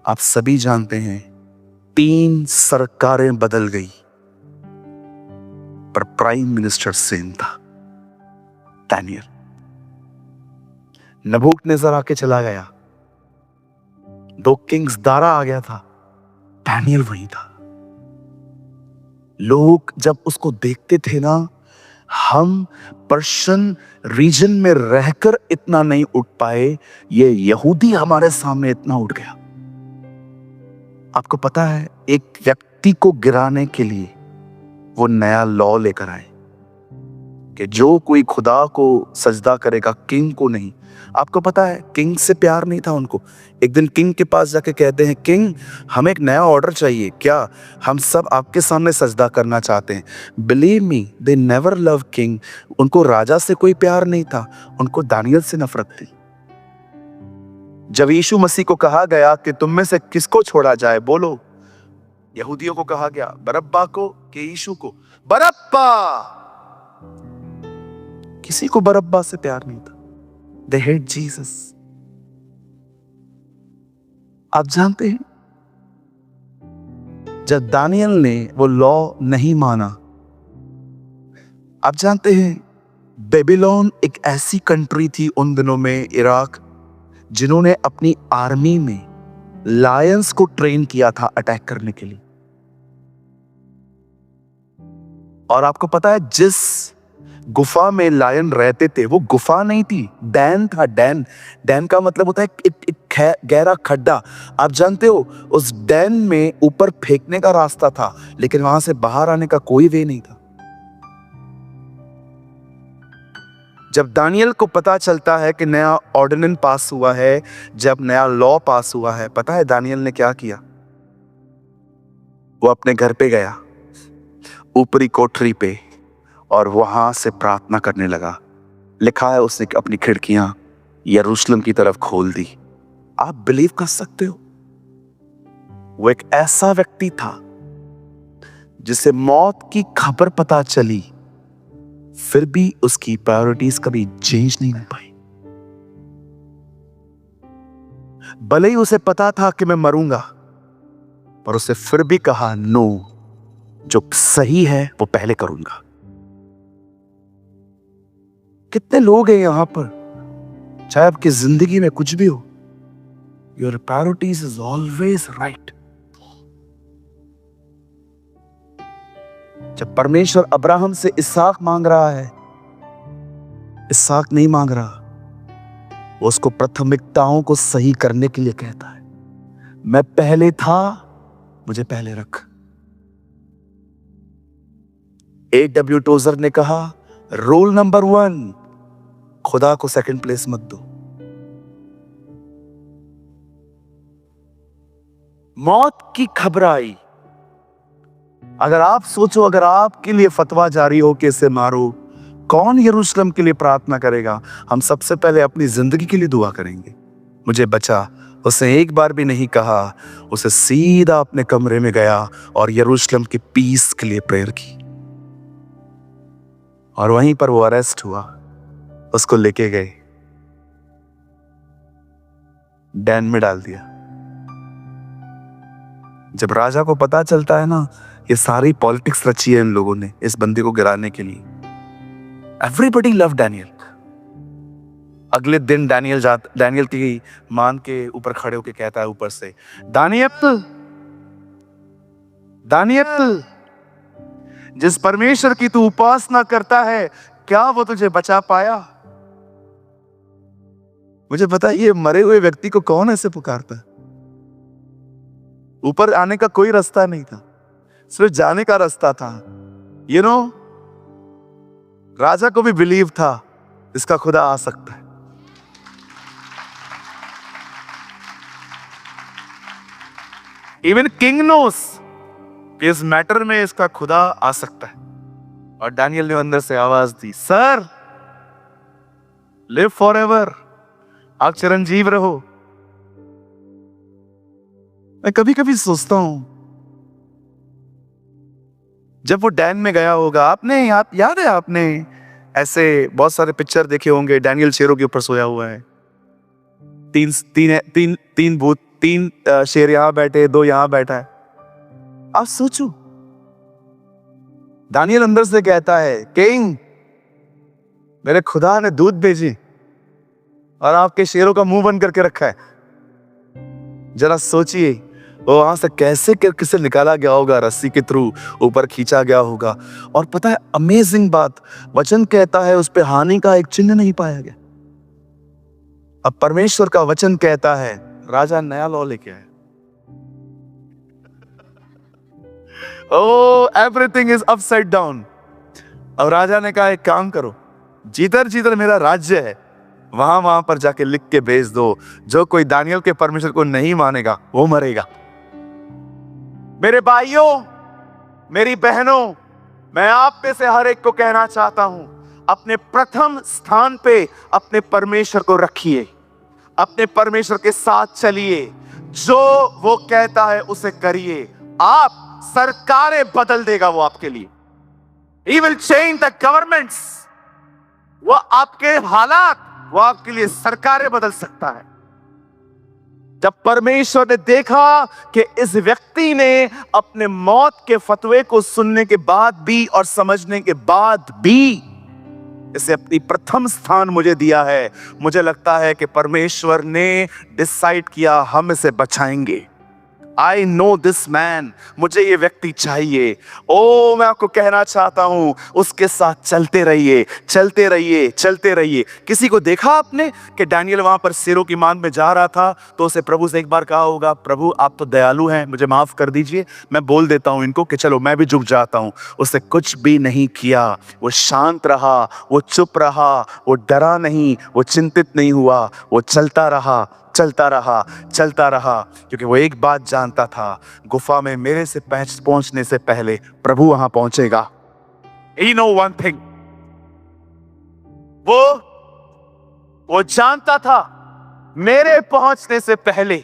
आप सभी जानते हैं 3 सरकारें बदल गई, पर प्राइम मिनिस्टर सेम था, दानियल। नबूकदनेस्सर आके चला गया, 2 किंग्स दारा आ गया था, दानियल वही था। लोग जब उसको देखते थे ना, हम पर्शियन रीजन में रहकर इतना नहीं उठ पाए, ये यहूदी हमारे सामने इतना उठ गया। आपको पता है, एक व्यक्ति को गिराने के लिए वो नया लॉ लेकर आए कि जो कोई खुदा को सजदा करेगा, किंग को नहीं। आपको पता है, किंग से प्यार नहीं था उनको। एक दिन किंग के पास जाके कहते हैं, किंग हमें एक नया ऑर्डर चाहिए, क्या हम सब आपके सामने सजदा करना चाहते हैं। Believe me, they never love king. उनको राजा से कोई प्यार नहीं था, उनको दानियल से नफरत थी। जब यीशु मसीह को कहा गया कि तुम में से किसको छोड़ा जाए, बोलो। यहूदियों को कहा गया बरअब्बा को कि यीशु को। बरअब्बा, किसी को बरअब्बा से प्यार नहीं था। They hate Jesus। आप जानते हैं, जब दानियल ने वो लॉ नहीं माना, आप जानते हैं बेबीलोन एक ऐसी कंट्री थी उन दिनों में, इराक, जिन्होंने अपनी आर्मी में लायंस को ट्रेन किया था अटैक करने के लिए। और आपको पता है, जिस गुफा में लायन रहते थे, वो गुफा नहीं थी, डैन था। डैन, डैन का मतलब होता है एक गहरा खड्डा। आप जानते हो, उस डैन में ऊपर फेंकने का रास्ता था, लेकिन वहां से बाहर आने का कोई वे नहीं था। जब दानियल को पता चलता है कि नया ऑर्डिनेंस पास हुआ है, जब नया लॉ पास हुआ है, पता है दानियल ने क्या किया? वो अपने घर पे गया, ऊपरी कोठरी पे, और वहां से प्रार्थना करने लगा। लिखा है उसने अपनी खिड़कियां यरूशलेम की तरफ खोल दी। आप बिलीव कर सकते हो, वो एक ऐसा व्यक्ति था जिसे मौत की खबर पता चली, फिर भी उसकी प्रायोरिटीज कभी चेंज नहीं हो पाई। भले ही उसे पता था कि मैं मरूंगा, पर उसे फिर भी कहा, नो, जो सही है वो पहले करूंगा। कितने लोग हैं यहां पर, चाहे आपकी जिंदगी में कुछ भी हो, your priorities is always right. जब परमेश्वर अब्राहम से इसहाक मांग रहा है, इसहाक नहीं मांग रहा, वो उसको प्राथमिकताओं को सही करने के लिए कहता है। मैं पहले था, मुझे पहले रख। A.W. टोजर ने कहा, रूल नंबर 1, खुदा को सेकंड प्लेस मत दो। मौत की खबर आई, अगर आप सोचो, अगर आपके लिए फतवा जारी हो कि इसे मारो, कौन यरूशलेम के लिए प्रार्थना करेगा? हम सबसे पहले अपनी जिंदगी के लिए दुआ करेंगे, मुझे बचा। उसने एक बार भी नहीं कहा, उसे सीधा अपने कमरे में गया और यरूशलेम की पीस के लिए प्रेयर की। और वहीं पर वो अरेस्ट हुआ, उसको लेके गए, डैन में डाल दिया। जब राजा को पता चलता है ना, ये सारी पॉलिटिक्स रची है इन लोगों ने इस बंदे को गिराने के लिए। Everybody love Daniel. अगले दिन डैनियल की मान के ऊपर खड़े होकर कहता है ऊपर से, दानियल, दानियल, जिस परमेश्वर की तू उपासना करता है, क्या वो तुझे बचा पाया? मुझे पता है, ये मरे हुए व्यक्ति को कौन ऐसे पुकारता है? ऊपर आने का कोई रास्ता नहीं था, सिर्फ जाने का रास्ता था। राजा को भी बिलीव था इसका खुदा आ सकता है। इवन किंग नोस कि इस मैटर में इसका खुदा आ सकता है। और डैनियल ने अंदर से आवाज दी, सर लिव फॉर एवर, आप चिरंजीव रहो। मैं कभी कभी सोचता हूं, जब वो डैन में गया होगा, आपने याद है, आपने ऐसे बहुत सारे पिक्चर देखे होंगे, डैनियल शेरों के ऊपर सोया हुआ है, तीन भूत, तीन शेर यहां बैठे, दो यहां बैठा है। आप सोचो, दानियल अंदर से कहता है, किंग मेरे खुदा ने दूध भेजी और आपके शेरों का मुंह बंद करके रखा है। जरा सोचिए, वो वहां से कैसे किसे निकाला गया होगा, रस्सी के थ्रू ऊपर खींचा गया होगा। और पता है अमेजिंग बात, वचन कहता है उस पे हानि का एक चिन्ह नहीं पाया गया। अब परमेश्वर का वचन कहता है राजा नया लॉ लेके आया। ओह, एवरीथिंग इज अपसाइड डाउन। अब राजा ने कहा, एक काम करो, जिधर जिधर मेरा राज्य है वहां पर जाके लिख के भेज दो, जो कोई दानियल के परमेश्वर को नहीं मानेगा वो मरेगा। मेरे भाइयों, मेरी बहनों, मैं आप में से हर एक को कहना चाहता हूं, अपने प्रथम स्थान पे अपने परमेश्वर को रखिए, अपने परमेश्वर के साथ चलिए, जो वो कहता है उसे करिए। आप सरकारें बदल देगा वो आपके लिए। He will change the governments। वो आपके हालात, वो आपके लिए सरकारें बदल सकता है। जब परमेश्वर ने देखा कि इस व्यक्ति ने अपने मौत के फतवे को सुनने के बाद भी और समझने के बाद भी इसे अपनी प्रथम स्थान मुझे दिया है, मुझे लगता है कि परमेश्वर ने डिसाइड किया हम इसे बचाएंगे। I know this man, मुझे ये व्यक्ति चाहिए। ओ, मैं आपको कहना चाहता हूं, उसके साथ चलते रहिए, चलते रहिए, चलते रहिए। किसी को देखा आपने कि डैनियल वहां पर शेरों की मान में जा रहा था तो उसे प्रभु से एक बार कहा होगा, प्रभु आप तो दयालु हैं, मुझे माफ कर दीजिए, मैं बोल देता हूं इनको कि चलो मैं भी झुक जाता हूं। उसने कुछ भी नहीं किया, वो शांत रहा, वो चुप रहा, वो डरा नहीं, वो चिंतित नहीं हुआ, वो चलता रहा, चलता रहा, चलता रहा, क्योंकि वो एक बात जानता था, गुफा में मेरे से पहुंचने से पहले प्रभु वहां पहुंचेगा। He know one thing, वो जानता था मेरे पहुंचने से पहले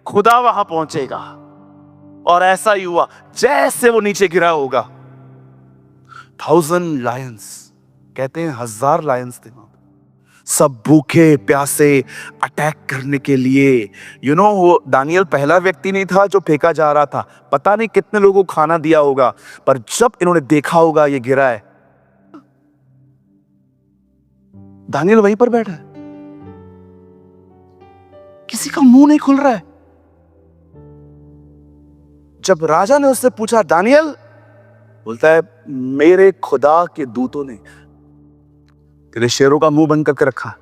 खुदा वहां पहुंचेगा। और ऐसा ही हुआ, जैसे वो नीचे गिरा होगा, 1000 लायंस, कहते हैं 1000 लायंस थे, सब भूखे प्यासे अटैक करने के लिए। वो दानियल पहला व्यक्ति नहीं था जो फेंका जा रहा था, पता नहीं कितने लोगों को खाना दिया होगा, पर जब इन्होंने देखा होगा ये गिरा है, दानियल वहीं पर बैठा है, किसी का मुंह नहीं खुल रहा है। जब राजा ने उससे पूछा, दानियल, बोलता है मेरे खुदा के दूतों ने तेरे शेरों का मुंह बंद करके रखा।